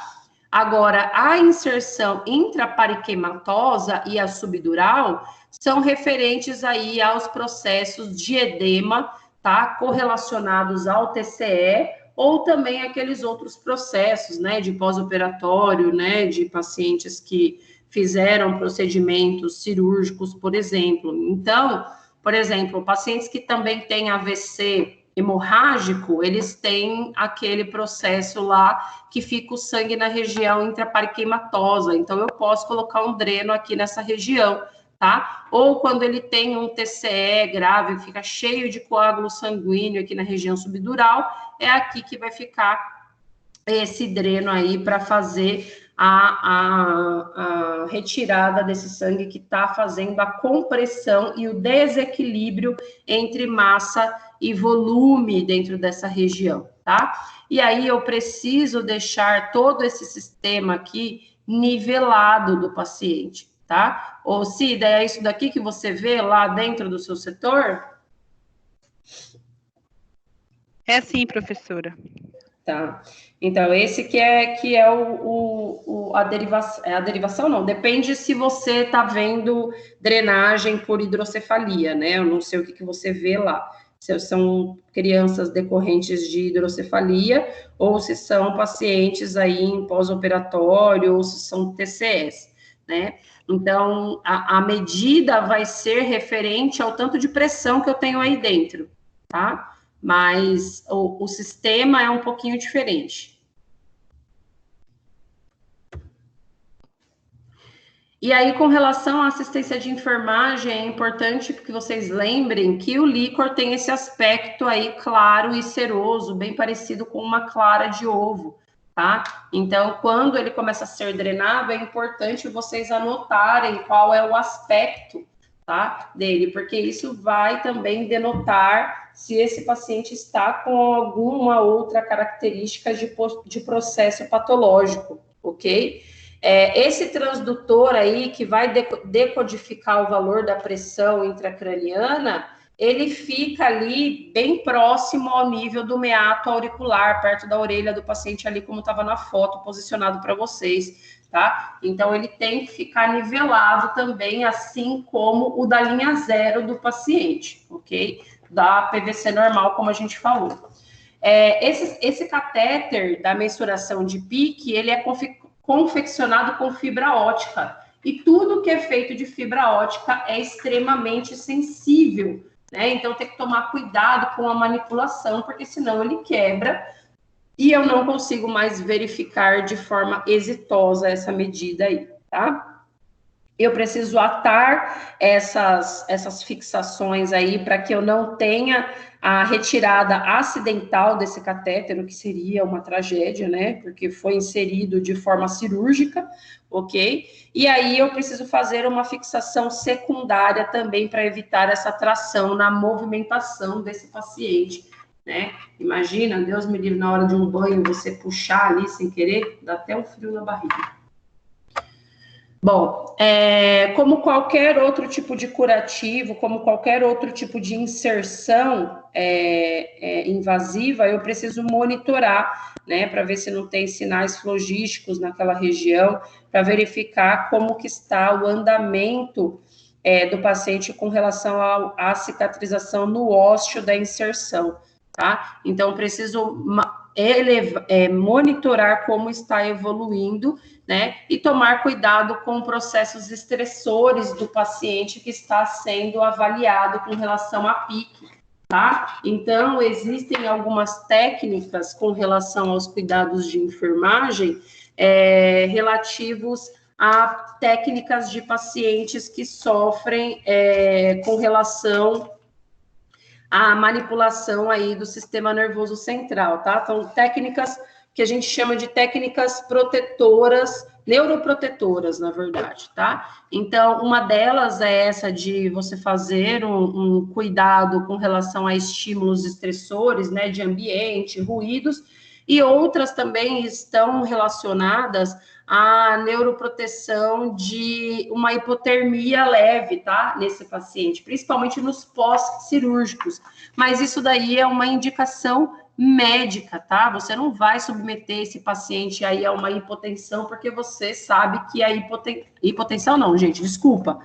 Agora, a inserção intraparenquimatosa e a subdural são referentes aí aos processos de edema, tá? Correlacionados ao TCE ou também aqueles outros processos, né? De pós-operatório, né? De pacientes que fizeram procedimentos cirúrgicos, por exemplo. Então, por exemplo, pacientes que também têm AVC hemorrágico, eles têm aquele processo lá que fica o sangue na região intraparenquimatosa. Então, eu posso colocar um dreno aqui nessa região, tá? Ou quando ele tem um TCE grave, fica cheio de coágulo sanguíneo aqui na região subdural, é aqui que vai ficar esse dreno aí para fazer a retirada desse sangue que está fazendo a compressão e o desequilíbrio entre massa e volume dentro dessa região, tá? E aí eu preciso deixar todo esse sistema aqui nivelado do paciente, tá? Ou Cida, é isso daqui que você vê lá dentro do seu setor? É sim, professora. Tá. Então, esse que é a derivação, não, depende se você está vendo drenagem por hidrocefalia, né? Eu não sei o que você vê lá. Se são crianças decorrentes de hidrocefalia ou se são pacientes aí em pós-operatório ou se são TCS, né? Então, a medida vai ser referente ao tanto de pressão que eu tenho aí dentro, tá? Mas o sistema é um pouquinho diferente. E aí, com relação à assistência de enfermagem, é importante que vocês lembrem que o líquor tem esse aspecto aí claro e ceroso, bem parecido com uma clara de ovo, tá? Então, quando ele começa a ser drenado, é importante vocês anotarem qual é o aspecto, tá, dele, porque isso vai também denotar se esse paciente está com alguma outra característica de processo patológico, ok? Esse transdutor aí, que vai decodificar o valor da pressão intracraniana, ele fica ali bem próximo ao nível do meato auricular, perto da orelha do paciente ali, como estava na foto, posicionado para vocês, tá? Então, ele tem que ficar nivelado também, assim como o da linha 0 do paciente, ok? Da PVC normal, como a gente falou. Esse catéter da mensuração de pique, ele é confeccionado com fibra ótica, e tudo que é feito de fibra ótica é extremamente sensível, né? Então, tem que tomar cuidado com a manipulação, porque senão ele quebra, e eu não consigo mais verificar de forma exitosa essa medida aí, tá? Eu preciso atar essas fixações aí para que eu não tenha a retirada acidental desse catéter, o que seria uma tragédia, né? Porque foi inserido de forma cirúrgica, ok? E aí eu preciso fazer uma fixação secundária também para evitar essa tração na movimentação desse paciente, né? Imagina, Deus me livre, na hora de um banho, você puxar ali sem querer, dá até um frio na barriga. Bom, como qualquer outro tipo de curativo, como qualquer outro tipo de inserção invasiva, eu preciso monitorar, né, para ver se não tem sinais flogísticos naquela região, para verificar como que está o andamento do paciente com relação à cicatrização no ósseo da inserção, tá? Então, preciso monitorar como está evoluindo, né, e tomar cuidado com processos estressores do paciente que está sendo avaliado com relação a pique, tá? Então, existem algumas técnicas com relação aos cuidados de enfermagem relativos a técnicas de pacientes que sofrem com relação à manipulação aí do sistema nervoso central, tá? Então, técnicas que a gente chama de técnicas protetoras, neuroprotetoras, na verdade, tá? Então, uma delas é essa de você fazer um cuidado com relação a estímulos estressores, né, de ambiente, ruídos, e outras também estão relacionadas à neuroproteção de uma hipotermia leve, tá? Nesse paciente, principalmente nos pós-cirúrgicos. Mas isso daí é uma indicação médica, tá? Você não vai submeter esse paciente aí a uma hipotensão, porque você sabe que a hipotensão não, gente, desculpa,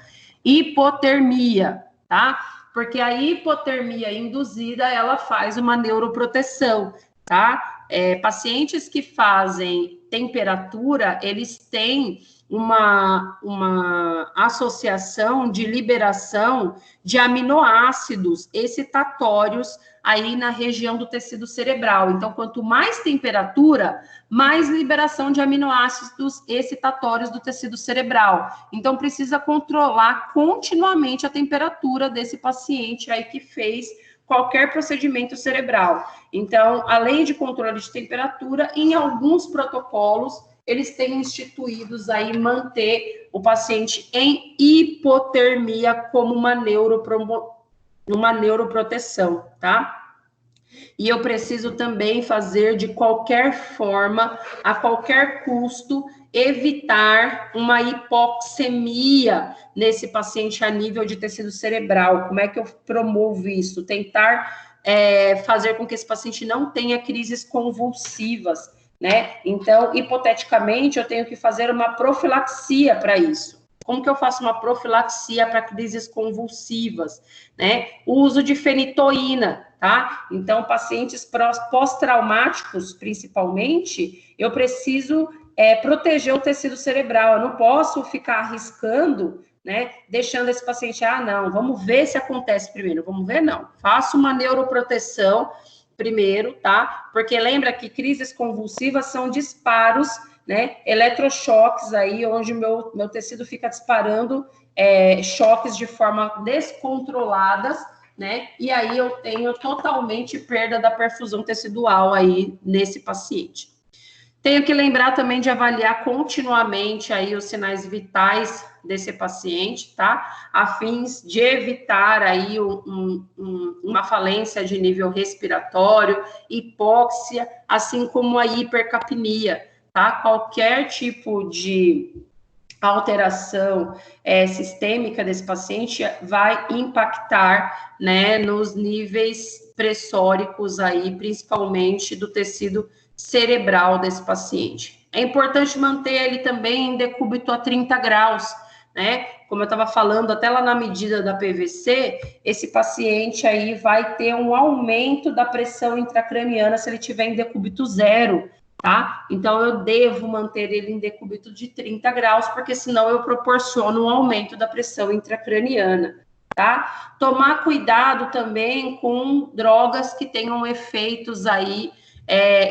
hipotermia, tá? Porque a hipotermia induzida, ela faz uma neuroproteção, tá? Pacientes que fazem temperatura, eles têm uma associação de liberação de aminoácidos excitatórios aí na região do tecido cerebral. Então, quanto mais temperatura, mais liberação de aminoácidos excitatórios do tecido cerebral. Então, precisa controlar continuamente a temperatura desse paciente aí que fez qualquer procedimento cerebral. Então, além de controle de temperatura, em alguns protocolos, eles têm instituídos aí manter o paciente em hipotermia como uma neuroproteção, tá? E eu preciso também fazer de qualquer forma, a qualquer custo, evitar uma hipoxemia nesse paciente a nível de tecido cerebral. Como é que eu promovo isso? Tentar fazer com que esse paciente não tenha crises convulsivas, né? Então, hipoteticamente, eu tenho que fazer uma profilaxia para isso. Como que eu faço uma profilaxia para crises convulsivas, né? O uso de fenitoína, tá? Então, pacientes pós-traumáticos, principalmente, eu preciso proteger o tecido cerebral. Eu não posso ficar arriscando, né? Deixando esse paciente, não, vamos ver se acontece primeiro. Vamos ver, não. Faço uma neuroproteção primeiro, tá? Porque lembra que crises convulsivas são disparos, né? Eletrochoques aí, onde meu tecido fica disparando choques de forma descontroladas, né? E aí eu tenho totalmente perda da perfusão tecidual aí nesse paciente. Tenho que lembrar também de avaliar continuamente aí os sinais vitais desse paciente, tá? A fins de evitar aí uma falência de nível respiratório, hipóxia, assim como a hipercapnia, tá? Qualquer tipo de alteração sistêmica desse paciente vai impactar, né, nos níveis pressóricos aí, principalmente do tecido cerebral desse paciente. É importante manter ele também em decúbito a 30 graus, né? Como eu estava falando, até lá na medida da PVC, esse paciente aí vai ter um aumento da pressão intracraniana se ele tiver em decúbito zero, tá? Então, eu devo manter ele em decúbito de 30 graus, porque senão eu proporciono um aumento da pressão intracraniana, tá? Tomar cuidado também com drogas que tenham efeitos aí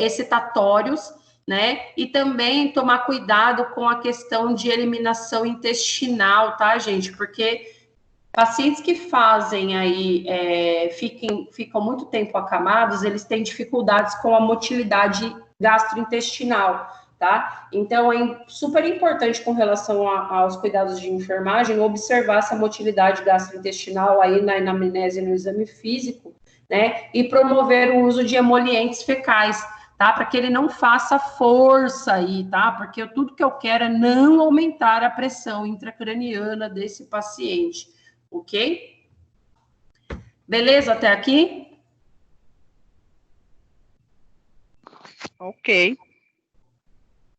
excitatórios, né? E também tomar cuidado com a questão de eliminação intestinal, tá, gente? Porque pacientes que fazem aí, ficam muito tempo acamados, eles têm dificuldades com a motilidade gastrointestinal, tá? Então, é super importante com relação aos cuidados de enfermagem, observar essa motilidade gastrointestinal aí na anamnese e no exame físico, né? E promover o uso de emolientes fecais, tá? Para que ele não faça força aí, tá? Porque tudo que eu quero é não aumentar a pressão intracraniana desse paciente, ok? Beleza até aqui? Ok.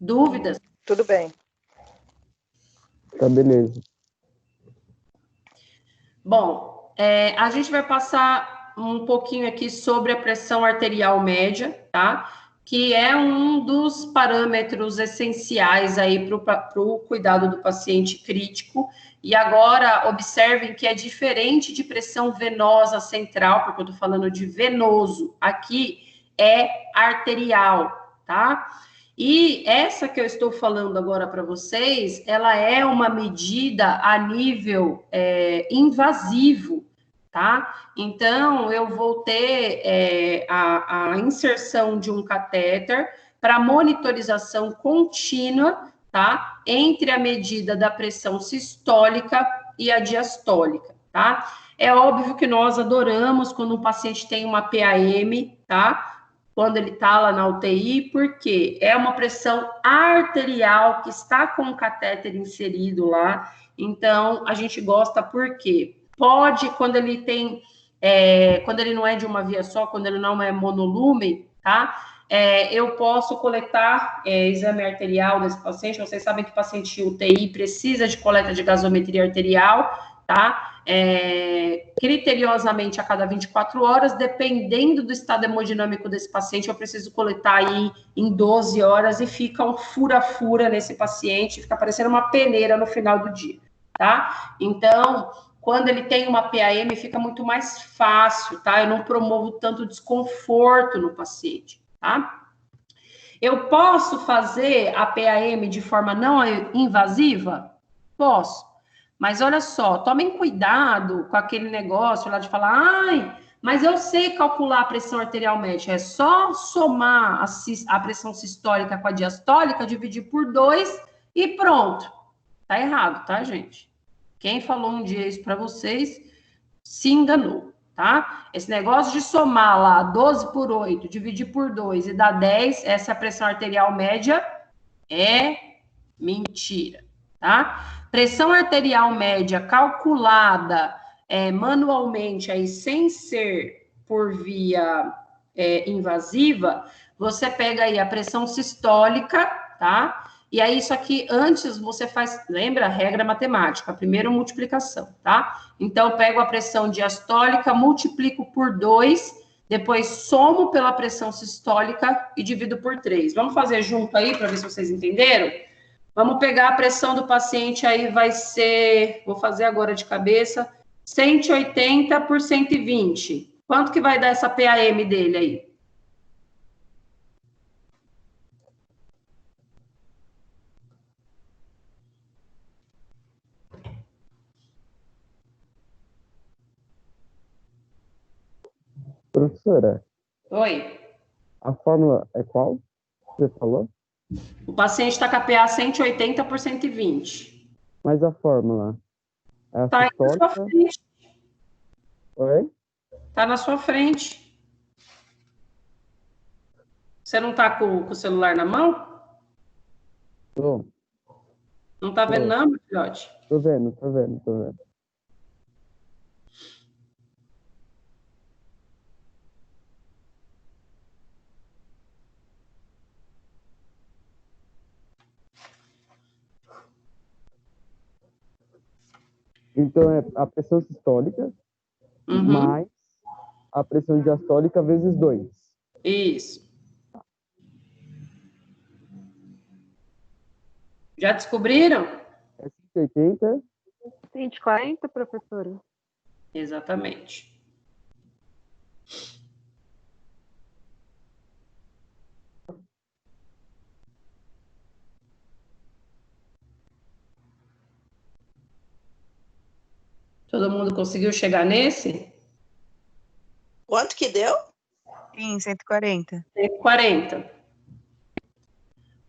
Dúvidas? Tudo bem. Tá, beleza. Bom, a gente vai passar um pouquinho aqui sobre a pressão arterial média, tá? Que é um dos parâmetros essenciais aí para o cuidado do paciente crítico. E agora, observem que é diferente de pressão venosa central, porque eu estou falando de venoso. Aqui é arterial, tá? E essa que eu estou falando agora para vocês, ela é uma medida a nível invasivo, tá? Então, eu vou ter a inserção de um catéter para monitorização contínua, tá? Entre a medida da pressão sistólica e a diastólica, tá? É óbvio que nós adoramos quando um paciente tem uma PAM, tá? Quando ele está lá na UTI, porque é uma pressão arterial que está com o catéter inserido lá. Então, a gente gosta porque pode, quando ele tem, quando ele não é de uma via só, quando ele não é monolume, tá? Eu posso coletar exame arterial desse paciente. Vocês sabem que o paciente UTI precisa de coleta de gasometria arterial, tá? criteriosamente a cada 24 horas, dependendo do estado hemodinâmico desse paciente, eu preciso coletar aí em 12 horas e fica um fura-fura nesse paciente, fica parecendo uma peneira no final do dia, tá? Então, quando ele tem uma PAM, fica muito mais fácil, tá? Eu não promovo tanto desconforto no paciente, tá? Eu posso fazer a PAM de forma não invasiva? Posso. Mas olha só, tomem cuidado com aquele negócio lá de falar, ai, mas eu sei calcular a pressão arterial média, é só somar a pressão sistólica com a diastólica, dividir por 2 e pronto. Tá errado, tá, gente? Quem falou um dia isso para vocês se enganou, tá? Esse negócio de somar lá 12 por 8, dividir por 2 e dar 10, essa é a pressão arterial média, é mentira, tá? Pressão arterial média calculada manualmente, aí, sem ser por via invasiva, você pega aí a pressão sistólica, tá? E aí, isso aqui, antes você faz, lembra? Regra matemática, primeiro multiplicação, tá? Então, eu pego a pressão diastólica, multiplico por 2, depois somo pela pressão sistólica e divido por 3. Vamos fazer junto aí, para ver se vocês entenderam? Vamos pegar a pressão do paciente, aí vai ser, vou fazer agora de cabeça, 180 por 120. Quanto que vai dar essa PAM dele aí? Professora, Oi? a fórmula é qual? Você falou? O paciente está com a PA 180 por 120. Mas a fórmula é a Tá aí na sua sistólica? frente. Oi? Tá na sua frente. Você não tá com o celular na mão? Tô. Não tá vendo não, meu filhote? Tô vendo. Então, é a pressão sistólica mais a pressão diastólica vezes 2. Isso. Já descobriram? É 180. 140, professora? Exatamente. Todo mundo conseguiu chegar nesse? Quanto que deu? Sim, 140. 140.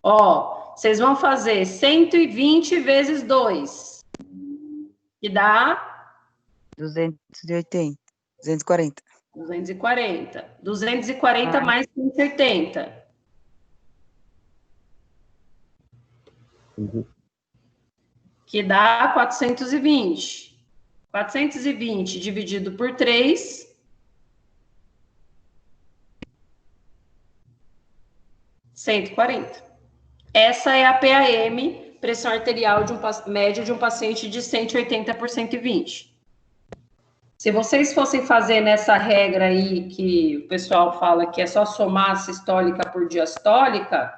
Ó, vocês vão fazer 120 vezes 2, que dá 280. 240. 240. 240 mais 180. Que dá 420. 420 dividido por 3. 140. Essa é a PAM, pressão arterial média de um paciente de 180 por 120. Se vocês fossem fazer nessa regra aí, que o pessoal fala que é só somar a sistólica por diastólica,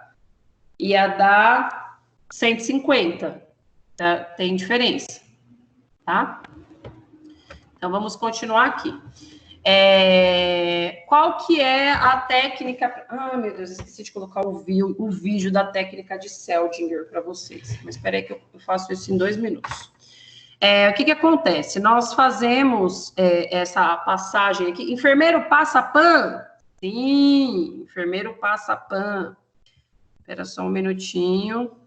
ia dar 150. Tá? Tem diferença, tá? Então, vamos continuar aqui. Qual que é a técnica... Ah, meu Deus, esqueci de colocar o vídeo da técnica de Seldinger para vocês. Mas espera aí que eu faço isso em 2 minutos. O que acontece? Nós fazemos essa passagem aqui. Enfermeiro passa PAN? Sim, enfermeiro passa PAN. Espera só um minutinho.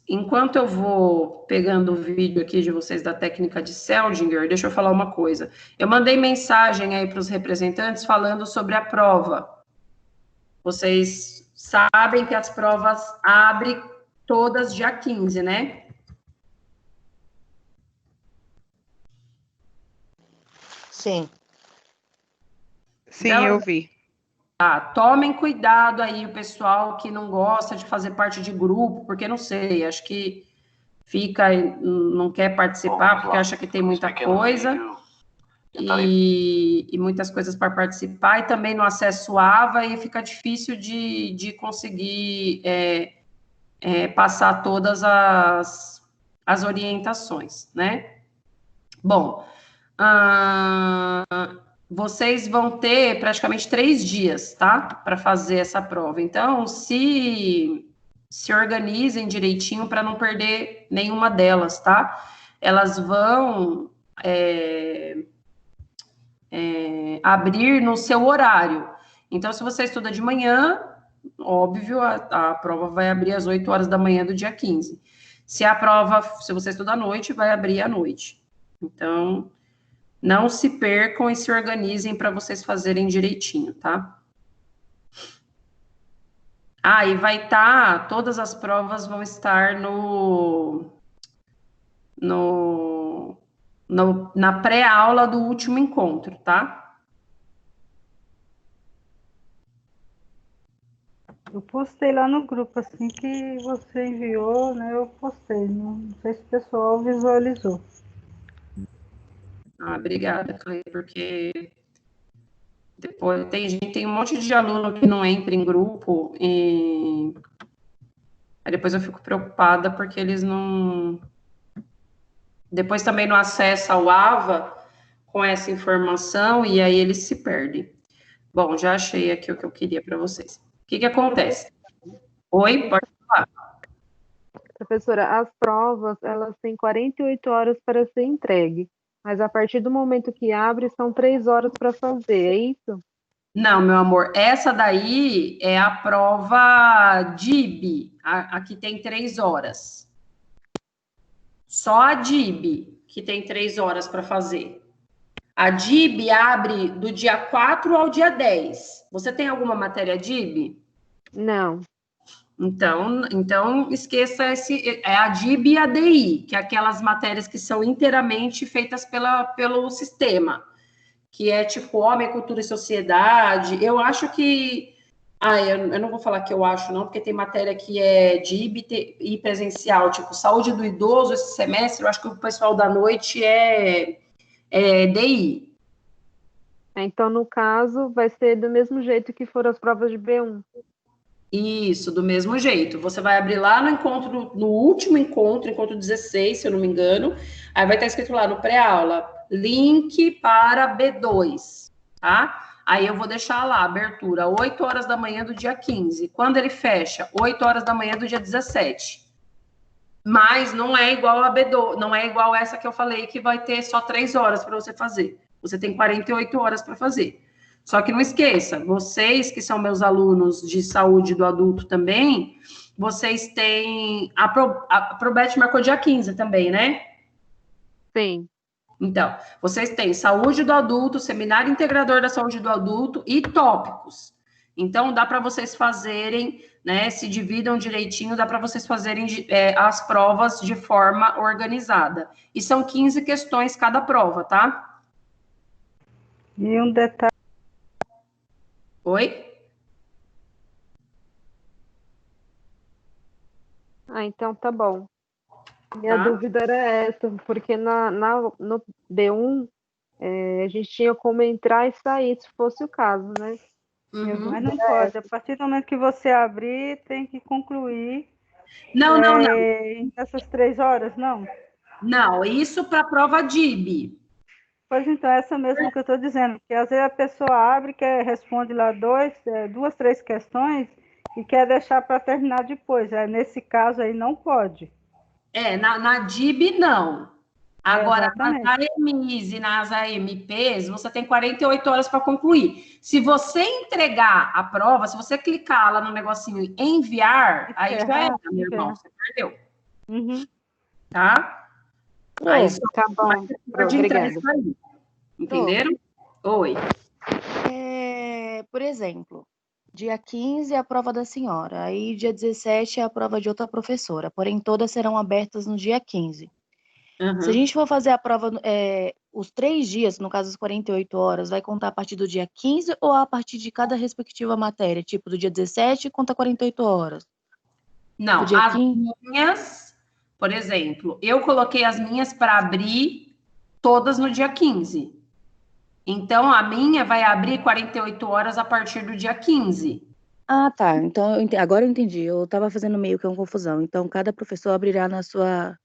Enquanto eu vou pegando o vídeo aqui de vocês da técnica de Seldinger, deixa eu falar uma coisa. Eu mandei mensagem aí para os representantes falando sobre a prova. Vocês sabem que as provas abrem todas dia 15, né? Sim. Sim, Então, eu vi. tomem cuidado aí, o pessoal que não gosta de fazer parte de grupo, porque não sei, acho que fica e não quer participar porque acha que tem muita coisa e muitas coisas para participar, e também no acesso AVA, e fica difícil de conseguir passar todas as orientações, né? Bom, vocês vão ter praticamente 3 dias, tá? Para fazer essa prova. Então, se organizem direitinho para não perder nenhuma delas, tá? Elas vão abrir no seu horário. Então, se você estuda de manhã, óbvio, a prova vai abrir às 8 horas da manhã do dia 15. Se você estuda à noite, vai abrir à noite. Então, não se percam e se organizem para vocês fazerem direitinho, tá? E vai estar, todas as provas vão estar na pré-aula do último encontro, tá? Eu postei lá no grupo, assim que você enviou, né? Eu postei. Não sei se o pessoal visualizou. Obrigada, Cleide, porque depois tem um monte de aluno que não entra em grupo e aí depois eu fico preocupada porque eles não... Depois também não acessa o AVA com essa informação e aí eles se perdem. Bom, já achei aqui o que eu queria para vocês. O que acontece? Oi, pode falar. Professora, as provas, elas têm 48 horas para ser entregue, mas a partir do momento que abre, são 3 horas para fazer, é isso? Não, meu amor, essa daí é a prova DIB, aqui tem 3 horas. Só a DIB que tem 3 horas para fazer. A DIB abre do dia 4 ao dia 10. Você tem alguma matéria DIB? Não. Então esqueça a DIB e a DI, que é aquelas matérias que são inteiramente feitas pelo sistema, que é tipo homem, cultura e sociedade. Eu acho que... eu não vou falar que eu acho, não, porque tem matéria que é DIB e presencial, tipo saúde do idoso esse semestre. Eu acho que o pessoal da noite é DI. Então, no caso, vai ser do mesmo jeito que foram as provas de B1. Isso, do mesmo jeito. Você vai abrir lá no último encontro 16, se eu não me engano. Aí vai estar escrito lá no pré-aula, link para B2, tá? Aí eu vou deixar lá, abertura, 8 horas da manhã do dia 15. Quando ele fecha? 8 horas da manhã do dia 17. Mas não é igual a B2, não é igual essa que eu falei, que vai ter só 3 horas para você fazer. Você tem 48 horas para fazer. Só que não esqueça, vocês que são meus alunos de saúde do adulto também, vocês têm... A Probet marcou dia 15 também, né? Sim. Então, vocês têm saúde do adulto, seminário integrador da saúde do adulto e tópicos. Então, dá para vocês fazerem, né? Se dividam direitinho, dá para vocês fazerem as provas de forma organizada. E são 15 questões cada prova, tá? E um detalhe. Oi? Então tá bom. Minha dúvida era essa, porque no B1 a gente tinha como entrar e sair, se fosse o caso, né? Uhum. Mas não pode. A partir do momento que você abrir, tem que concluir. Não. Nessas 3 horas, não? Não, isso para a prova DIB. Pois então, essa mesmo que eu estou dizendo, que às vezes a pessoa abre, responde lá 2, 3 questões e quer deixar para terminar depois. Nesse caso aí não pode. Na DIB não. Agora, Exatamente. nas AMIs e nas AMPs, você tem 48 horas para concluir. Se você entregar a prova, se você clicar lá no negocinho enviar, aí já era, meu irmão, você perdeu. Uhum. Tá? Aí Tá bom. pode entrar Obrigada. isso aí. Entenderam? Oi. Por exemplo, dia 15 é a prova da senhora, aí dia 17 é a prova de outra professora, porém todas serão abertas no dia 15. Uhum. Se a gente for fazer a prova, os 3 dias, no caso as 48 horas, vai contar a partir do dia 15 ou a partir de cada respectiva matéria? Tipo, do dia 17 conta 48 horas? Não, do dia as 15? minhas, por exemplo, eu coloquei as minhas para abrir todas no dia 15. Então, a minha vai abrir 48 horas a partir do dia 15. Ah, tá. Então, agora eu entendi. Eu estava fazendo meio que uma confusão. Então, cada professor abrirá na sua...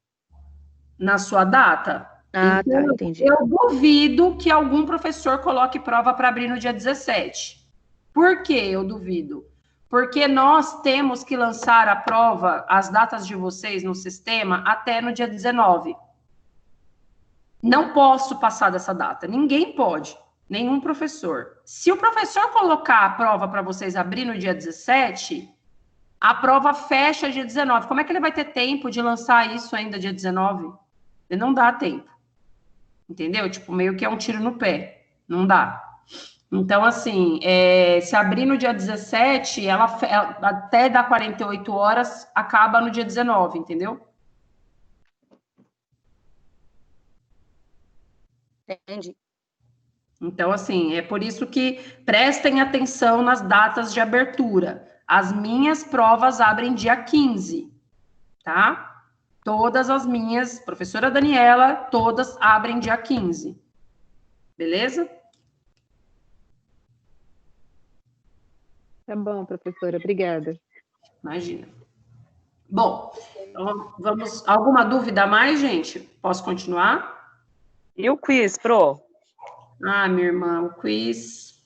Na sua data. Ah, então, tá, entendi. Eu duvido que algum professor coloque prova para abrir no dia 17. Por que eu duvido? Porque nós temos que lançar a prova, as datas de vocês no sistema, até no dia 19. Não posso passar dessa data. Ninguém pode. Nenhum professor. Se o professor colocar a prova para vocês abrir no dia 17, a prova fecha dia 19. Como é que ele vai ter tempo de lançar isso ainda dia 19? Ele não dá tempo. Entendeu? Tipo, meio que é um tiro no pé. Não dá. Então, assim, se abrir no dia 17, ela até dar 48 horas, acaba no dia 19, entendeu? Entendi. Então, assim, é por isso que prestem atenção nas datas de abertura. As minhas provas abrem dia 15, tá? Todas as minhas, professora Daniela, todas abrem dia 15. Beleza? Tá bom, professora, obrigada. Imagina. Bom, então vamos... Alguma dúvida a mais, gente? Posso continuar? E o quiz, Pro? Ah, minha irmã, o quiz...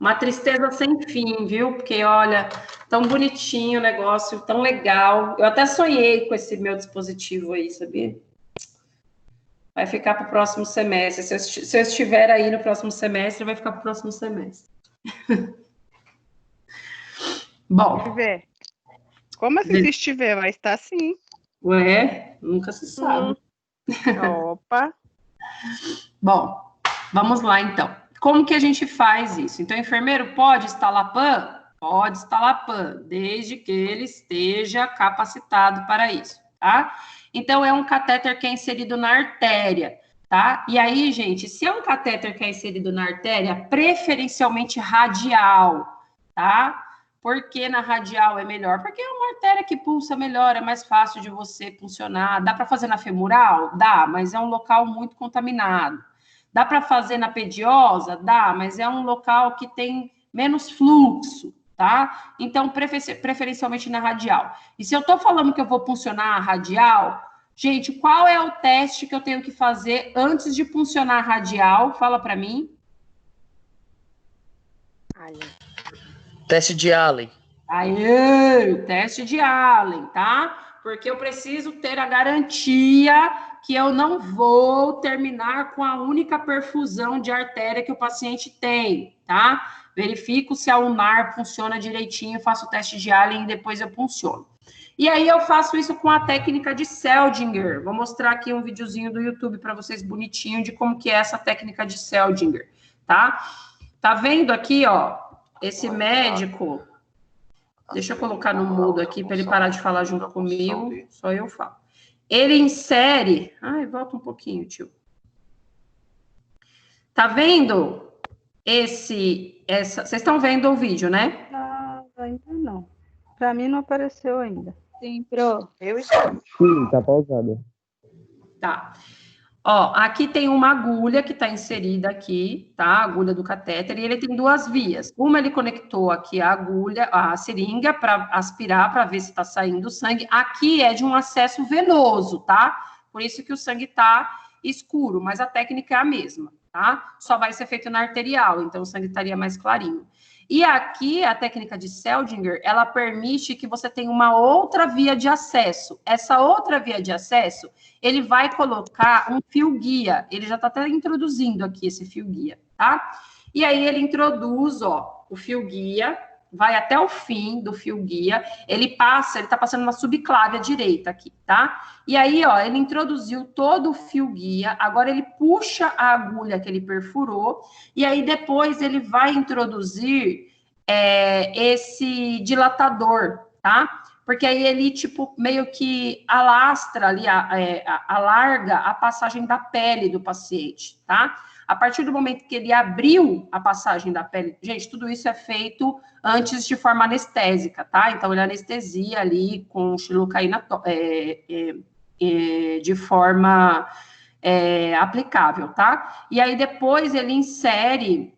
Uma tristeza sem fim, viu? Porque, olha, tão bonitinho o negócio, tão legal. Eu até sonhei com esse meu dispositivo aí, sabia? Vai ficar para o próximo semestre. Se eu estiver aí no próximo semestre, vai ficar para o próximo semestre. Bom. Estiver. Como assim se estiver? Vai estar sim. Ué, nunca se sabe. Opa. Bom, vamos lá então. Como que a gente faz isso? Então, o enfermeiro pode instalar PAN? Pode instalar PAN, desde que ele esteja capacitado para isso, tá? Então, é um catéter que é inserido na artéria, tá? E aí, gente, se é um catéter que é inserido na artéria, preferencialmente radial, tá? Por que na radial é melhor? Porque é uma artéria que pulsa melhor, é mais fácil de você funcionar. Dá para fazer na femoral? Dá, mas é um local muito contaminado. Dá para fazer na pediosa? Dá, mas é um local que tem menos fluxo, tá? Então, preferencialmente na radial. E se eu estou falando que eu vou puncionar a radial, gente, qual é o teste que eu tenho que fazer antes de puncionar a radial? Fala para mim. Teste de Allen. Aí, teste de Allen, tá? Porque eu preciso ter a garantia que eu não vou terminar com a única perfusão de artéria que o paciente tem, tá? Verifico se a ulnar funciona direitinho, faço o teste de Allen e depois eu punciono. E aí eu faço isso com a técnica de Seldinger. Vou mostrar aqui um videozinho do YouTube para vocês bonitinho de como que é essa técnica de Seldinger, tá? Tá vendo aqui, ó, esse médico... Deixa eu colocar no mudo aqui para ele parar de falar junto comigo, só eu falo. Ele insere... Ai, volta um pouquinho, tio. Tá vendo Vocês estão vendo o vídeo, né? Não, ainda não. Para mim não apareceu ainda. Sim, Pro. Eu estou. Sim, tá pausado. Tá. Ó, aqui tem uma agulha que está inserida aqui, tá? A agulha do catéter, e ele tem duas vias. Uma ele conectou aqui a agulha, a seringa, para aspirar, para ver se está saindo sangue. Aqui é de um acesso venoso, tá? Por isso que o sangue está escuro, mas a técnica é a mesma, tá? Só vai ser feito na arterial, então o sangue estaria mais clarinho. E aqui, a técnica de Seldinger, ela permite que você tenha uma outra via de acesso. Essa outra via de acesso, ele vai colocar um fio-guia. Ele já está até introduzindo aqui esse fio-guia, tá? E aí, ele introduz, ó, o fio-guia, vai até o fim do fio-guia, ele está passando uma subclave à direita aqui, tá? E aí, ó, ele introduziu todo o fio-guia, agora ele puxa a agulha que ele perfurou, e aí depois ele vai introduzir esse dilatador, tá? Porque aí ele, tipo, meio que alastra ali, alarga a passagem da pele do paciente, tá? a partir do momento que ele abriu a passagem da pele, gente, tudo isso é feito antes de forma anestésica, tá? Então, ele anestesia ali com xilocaína de forma aplicável, tá? E aí, depois, ele insere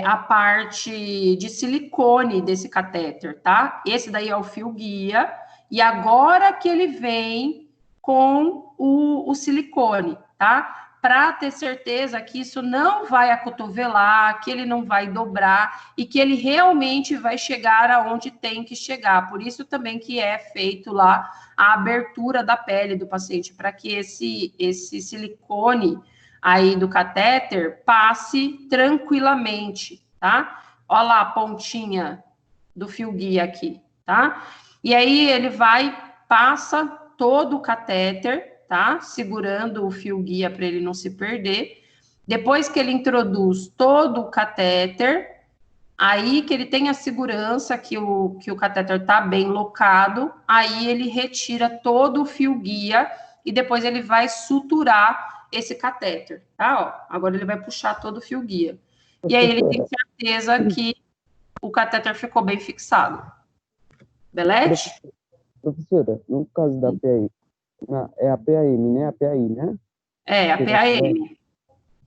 a parte de silicone desse catéter, tá? Esse daí é o fio guia, e agora que ele vem com o silicone, tá? Para ter certeza que isso não vai acotovelar, que ele não vai dobrar e que ele realmente vai chegar aonde tem que chegar. Por isso também que é feito lá a abertura da pele do paciente, para que esse silicone aí do catéter passe tranquilamente, tá? Olha lá a pontinha do fio guia aqui, tá? E aí ele passa todo o catéter, tá? Segurando o fio guia para ele não se perder. Depois que ele introduz todo o catéter, aí que ele tem a segurança que o catéter tá bem locado, aí ele retira todo o fio guia e depois ele vai suturar esse catéter, tá? Ó, agora ele vai puxar todo o fio guia. E aí ele tem certeza que o catéter ficou bem fixado. Beleza? Professora, no caso da PAI, é a PAM, né? A PAI, né? É, a PAM.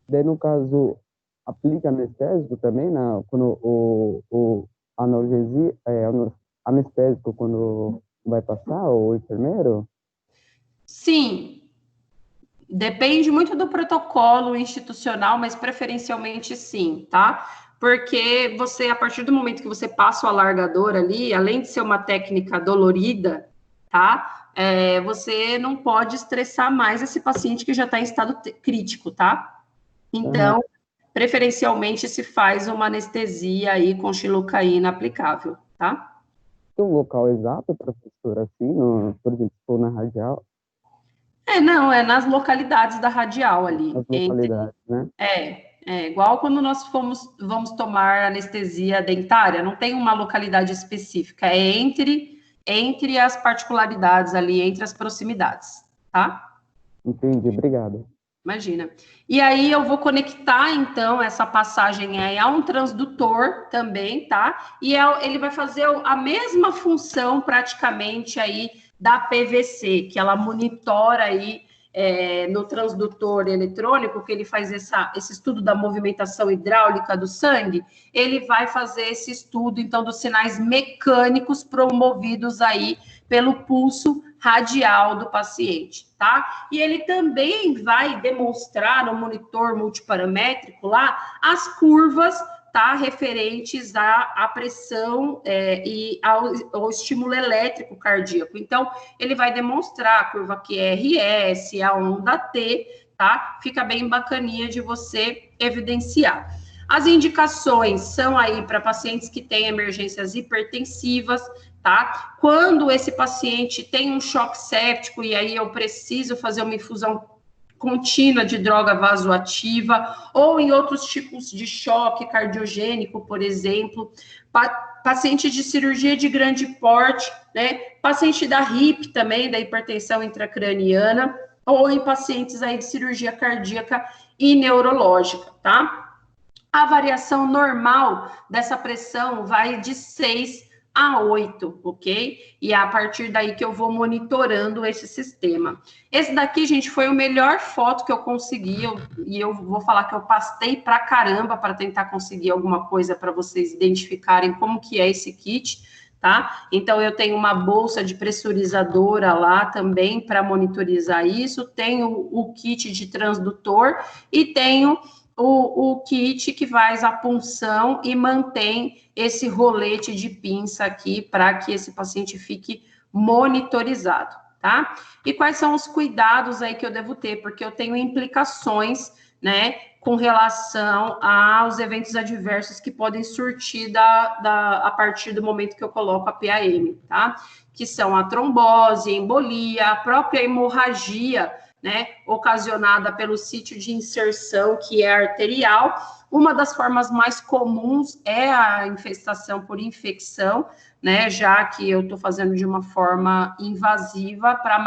Daí, no caso, aplica anestésico também, quando o analgesia, anestésico quando vai passar, o enfermeiro? Sim. Depende muito do protocolo institucional, mas preferencialmente sim, tá? Porque você, a partir do momento que você passa o alargador ali, além de ser uma técnica dolorida, tá? Você não pode estressar mais esse paciente que já está em estado crítico, tá? Então, preferencialmente se faz uma anestesia aí com xilocaína aplicável, tá? Tem um local exato, professor, assim, por exemplo, se for na radial? Não, é nas localidades da radial ali. As localidades, né? Igual quando nós vamos tomar anestesia dentária, não tem uma localidade específica, é entre as particularidades ali, entre as proximidades, tá? Entendi, obrigado. Imagina. E aí eu vou conectar, então, essa passagem aí a um transdutor também, tá? E ele vai fazer a mesma função, praticamente, aí, da PVC, que ela monitora aí no transdutor eletrônico, que ele faz esse estudo da movimentação hidráulica do sangue, ele vai fazer esse estudo, então, dos sinais mecânicos promovidos aí pelo pulso radial do paciente, tá? E ele também vai demonstrar no monitor multiparamétrico lá as curvas, tá? Referentes à pressão e ao estímulo elétrico cardíaco. Então, ele vai demonstrar a curva QRS, a onda T, tá? Fica bem bacaninha de você evidenciar. As indicações são aí para pacientes que têm emergências hipertensivas, tá? Quando esse paciente tem um choque séptico e aí eu preciso fazer uma infusão contínua de droga vasoativa, ou em outros tipos de choque cardiogênico, por exemplo, paciente de cirurgia de grande porte, né? Paciente da HIP também, da hipertensão intracraniana, ou em pacientes aí de cirurgia cardíaca e neurológica, tá? A variação normal dessa pressão vai de 6 a 8, ok? E é a partir daí que eu vou monitorando esse sistema. Esse daqui, gente, foi a melhor foto que eu consegui, e eu vou falar que eu pastei pra caramba para tentar conseguir alguma coisa para vocês identificarem como que é esse kit, tá? Então, eu tenho uma bolsa de pressurizadora lá também para monitorizar isso, tenho o kit de transdutor e tenho o kit que faz a punção e mantém esse rolete de pinça aqui para que esse paciente fique monitorizado, tá? E quais são os cuidados aí que eu devo ter? Porque eu tenho implicações, né, com relação aos eventos adversos que podem surgir a partir do momento que eu coloco a PAM, tá? Que são a trombose, a embolia, a própria hemorragia, né, ocasionada pelo sítio de inserção, que é arterial. Uma das formas mais comuns é a infestação por infecção, né, já que eu estou fazendo de uma forma invasiva para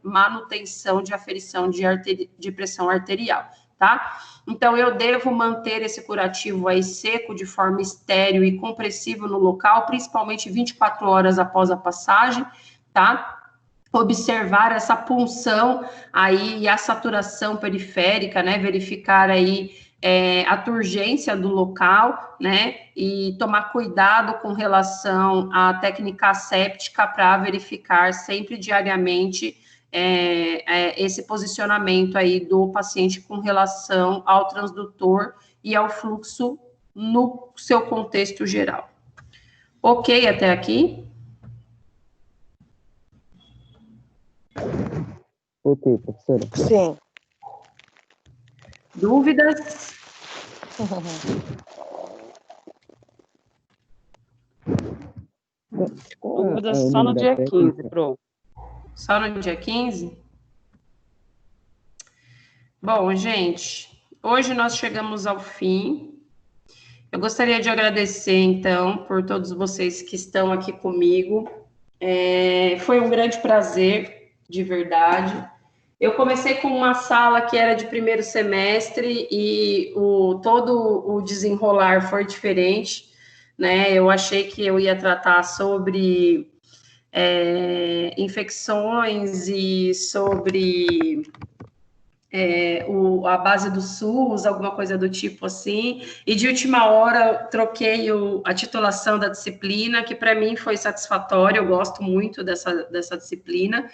manutenção de aferição de pressão arterial, tá? Então, eu devo manter esse curativo aí seco de forma estéril e compressivo no local, principalmente 24 horas após a passagem, tá? Observar essa punção aí e a saturação periférica, né? Verificar aí a turgência do local, né? E tomar cuidado com relação à técnica asséptica para verificar sempre diariamente esse posicionamento aí do paciente com relação ao transdutor e ao fluxo no seu contexto geral. Ok até aqui? Ok, professora. Sim. Dúvidas? Dúvidas só no dia 15, Pro. Só no dia 15? Bom, gente, hoje nós chegamos ao fim. Eu gostaria de agradecer, então, por todos vocês que estão aqui comigo. Foi um grande prazer, de verdade. Eu comecei com uma sala que era de primeiro semestre e todo o desenrolar foi diferente, né? Eu achei que eu ia tratar sobre infecções e sobre a base do SUS, alguma coisa do tipo assim, e de última hora troquei a titulação da disciplina, que para mim foi satisfatória, eu gosto muito dessa disciplina.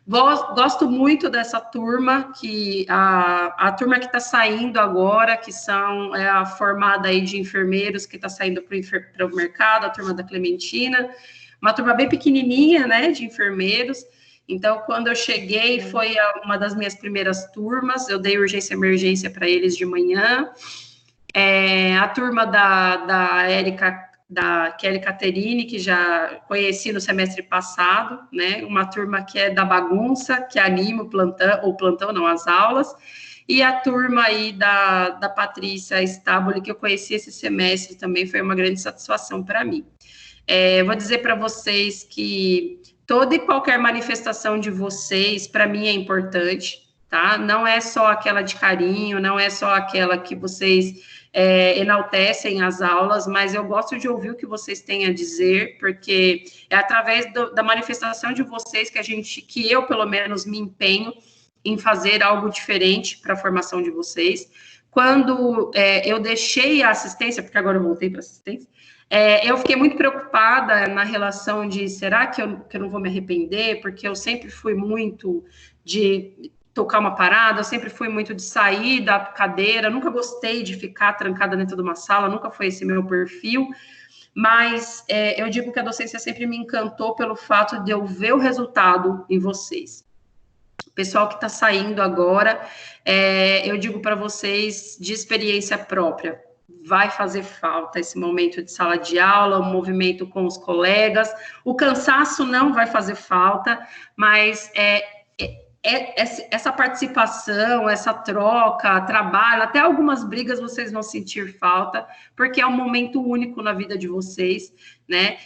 Gosto muito dessa turma, que a turma que está saindo agora, que é a formada aí de enfermeiros que está saindo para o mercado, a turma da Clementina, uma turma bem pequenininha, né, de enfermeiros. Então, quando eu cheguei, foi uma das minhas primeiras turmas, eu dei urgência e emergência para eles de manhã. A turma da Érica, da Kelly Caterine, que já conheci no semestre passado, né? Uma turma que é da bagunça, que anima o plantão não, as aulas. E a turma aí da Patrícia Staboli, que eu conheci esse semestre também, foi uma grande satisfação para mim. Eu vou dizer para vocês que toda e qualquer manifestação de vocês, para mim, é importante, tá? Não é só aquela de carinho, não é só aquela que vocês enaltecem as aulas, mas eu gosto de ouvir o que vocês têm a dizer, porque é através da manifestação de vocês que eu, pelo menos, me empenho em fazer algo diferente para a formação de vocês. Quando eu deixei a assistência, porque agora eu voltei para a assistência, eu fiquei muito preocupada na relação de, será que eu não vou me arrepender? Porque eu sempre fui muito de tocar uma parada, eu sempre fui muito de sair da cadeira, nunca gostei de ficar trancada dentro de uma sala, nunca foi esse meu perfil, mas eu digo que a docência sempre me encantou pelo fato de eu ver o resultado em vocês. O pessoal que está saindo agora, eu digo para vocês de experiência própria, vai fazer falta esse momento de sala de aula, o movimento com os colegas, o cansaço não vai fazer falta, mas essa participação, essa troca, trabalho, até algumas brigas vocês vão sentir falta, porque é um momento único na vida de vocês, né?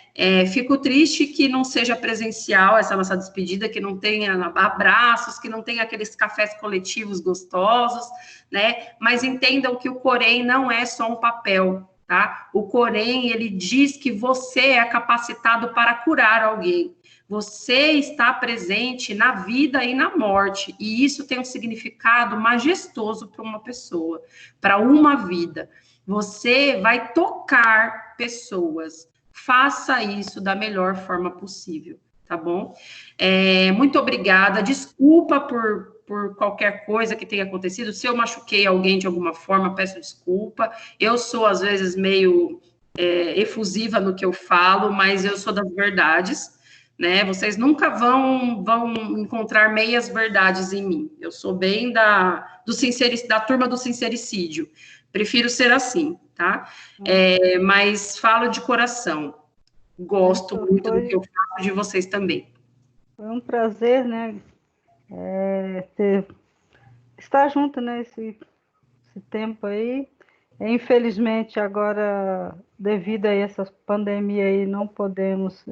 Fico triste que não seja presencial essa nossa despedida, que não tenha abraços, que não tenha aqueles cafés coletivos gostosos, né? Mas entendam que o Corém não é só um papel, tá? O Corém, ele diz que você é capacitado para curar alguém. Você está presente na vida e na morte, e isso tem um significado majestoso para uma pessoa, para uma vida. Você vai tocar pessoas, faça isso da melhor forma possível, tá bom? Muito obrigada, desculpa por qualquer coisa que tenha acontecido, se eu machuquei alguém de alguma forma, peço desculpa, eu sou às vezes meio efusiva no que eu falo, mas eu sou das verdades, né? Vocês nunca vão encontrar meias verdades em mim. Eu sou bem da turma do sincericídio. Prefiro ser assim, tá? Mas falo de coração. Gosto muito do que eu faço, de vocês também. Foi um prazer, né? Estar junto, né? Esse tempo aí. Infelizmente, agora, devido a essa pandemia aí, não podemos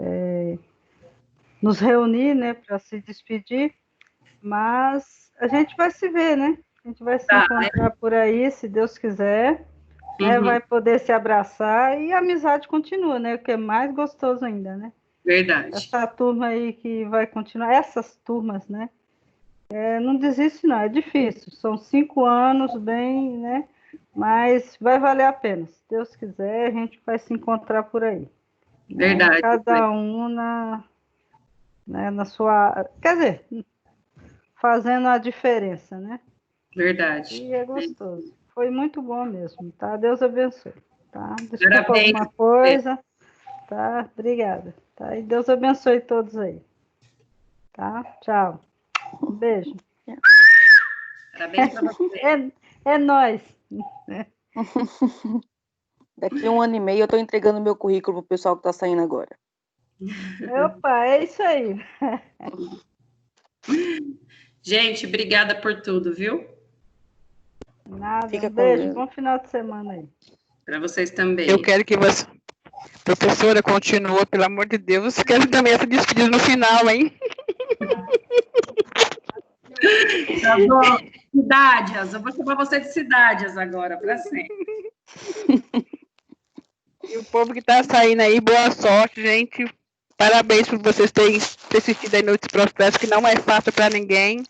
nos reunir, né, para se despedir, mas a gente vai se ver, né? A gente vai se Tá, encontrar por aí, se Deus quiser, né? Uhum. Vai poder se abraçar e a amizade continua, né? O que é mais gostoso ainda, né? Verdade. Essa turma aí que vai continuar, essas turmas, né? Não desiste, não, é difícil. São 5 anos, bem, né? Mas vai valer a pena. Se Deus quiser, a gente vai se encontrar por aí. Né? Verdade. Cada um na sua. Quer dizer, fazendo a diferença, né? Verdade. E é gostoso. Foi muito bom mesmo, tá? Deus abençoe, tá? Desculpa Parabéns. alguma coisa, tá? Obrigada, tá? E Deus abençoe todos aí, tá? Tchau. Um beijo. Parabéns para você. É nóis. Daqui 1 ano e meio eu tô entregando meu currículo pro pessoal que tá saindo agora. Opa, é isso aí. Gente, obrigada por tudo, viu? Nada, Fica um com beijo, Deus. bom final de semana aí. Para vocês também. Eu quero que você, professora, continue, pelo amor de Deus. Quero também essa despedida no final, hein? Tá bom. Cidades, eu vou chamar você de Cidades agora, para sempre. E o povo que tá saindo aí, boa sorte, gente. Parabéns por vocês terem persistido aí nesse processo, que não é fácil para ninguém,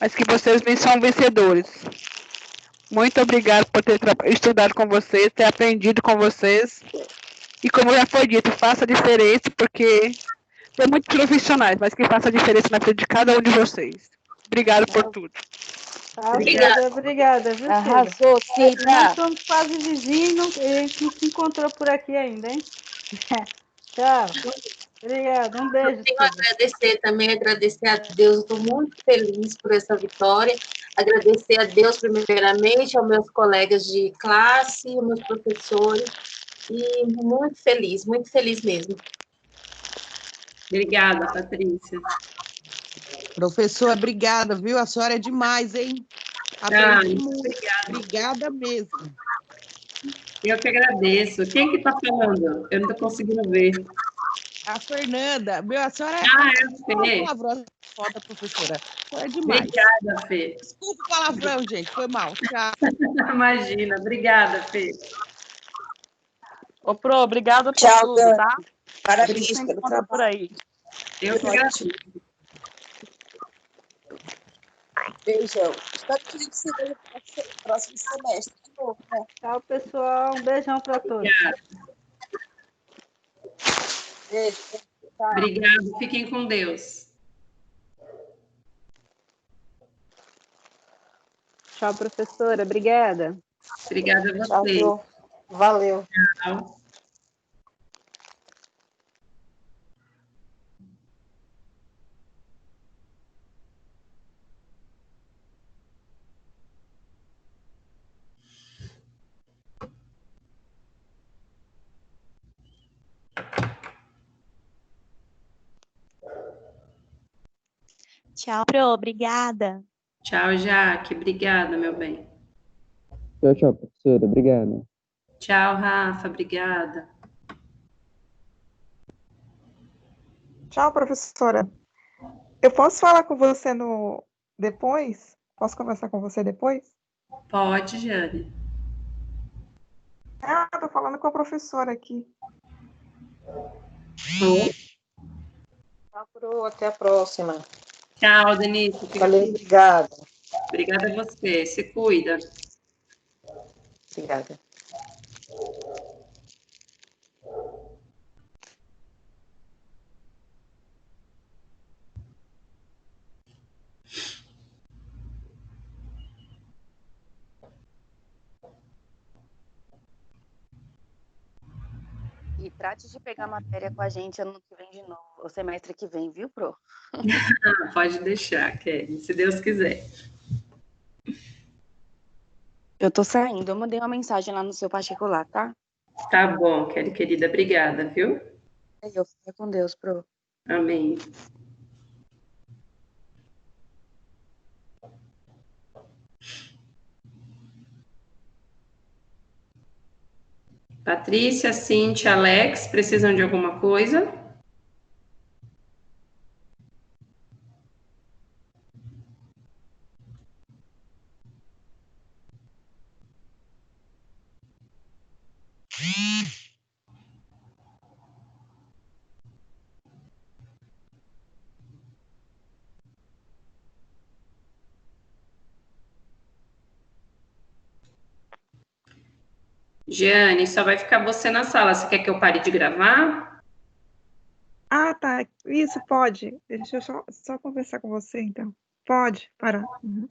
mas que vocês são vencedores. Muito obrigado por ter estudado com vocês, ter aprendido com vocês. E como já foi dito, faça a diferença, porque tem muitos profissionais, mas que faça a diferença na vida de cada um de vocês. Obrigado por tudo. Tá, Obrigada. Obrigada, viu, Cida? Arrasou, Cida. Nós somos quase vizinhos e a gente não se encontrou por aqui ainda, hein? Tchau. Obrigada, um beijo. Tenho a agradecer também, agradecer a Deus, estou muito feliz por essa vitória, agradecer a Deus primeiramente, aos meus colegas de classe, aos meus professores, e muito feliz mesmo. Obrigada, Patrícia. Professora, obrigada, viu? A senhora é demais, hein? Aprendi muito. Obrigada mesmo. Eu que agradeço. Quem que está falando? Eu não estou conseguindo ver. A Fernanda, a senhora é a Fê. palavrão foda, professora. A senhora é demais. Obrigada, Fê. Desculpa o palavrão, gente. Foi mal. Tchau. Imagina. Obrigada, Fê. Ô, Pro, obrigada por Tchau, tudo, Dani. tá? Parabéns Sempre pelo encontra por aí. Eu que agradeço. Beijão. Espero que a gente se veja no próximo semestre de novo, né? Tchau, pessoal. Um beijão para todos. Beijo. Tchau. Obrigada. Fiquem com Deus. Tchau, professora. Obrigada. Obrigada a vocês. Tchau, valeu. Tchau. Tchau, Pro. Obrigada. Tchau, Jaque. Obrigada, meu bem. Tchau, professora. Obrigado. Tchau, Rafa. Obrigada. Tchau, professora. Eu posso falar com você depois? Posso conversar com você depois? Pode, Jane. Ah, tô falando com a professora aqui. Tchau, Pro. Até a próxima. Tchau, Denise. Valeu, obrigada. Obrigada a você. Se cuida. Obrigada. E trate de pegar matéria com a gente ano que vem de novo, o semestre que vem, viu, Pro? Pode deixar, Kelly, se Deus quiser. Eu tô saindo. Eu mandei uma mensagem lá no seu particular, tá? Tá bom, Kelly, querida. Obrigada, viu? Eu fico com Deus, Pro. Amém. Patrícia, Cíntia, Alex, precisam de alguma coisa? Jeane, só vai ficar você na sala. Você quer que eu pare de gravar? Ah, tá. Isso, pode. Deixa eu só conversar com você, então. Pode parar. Uhum.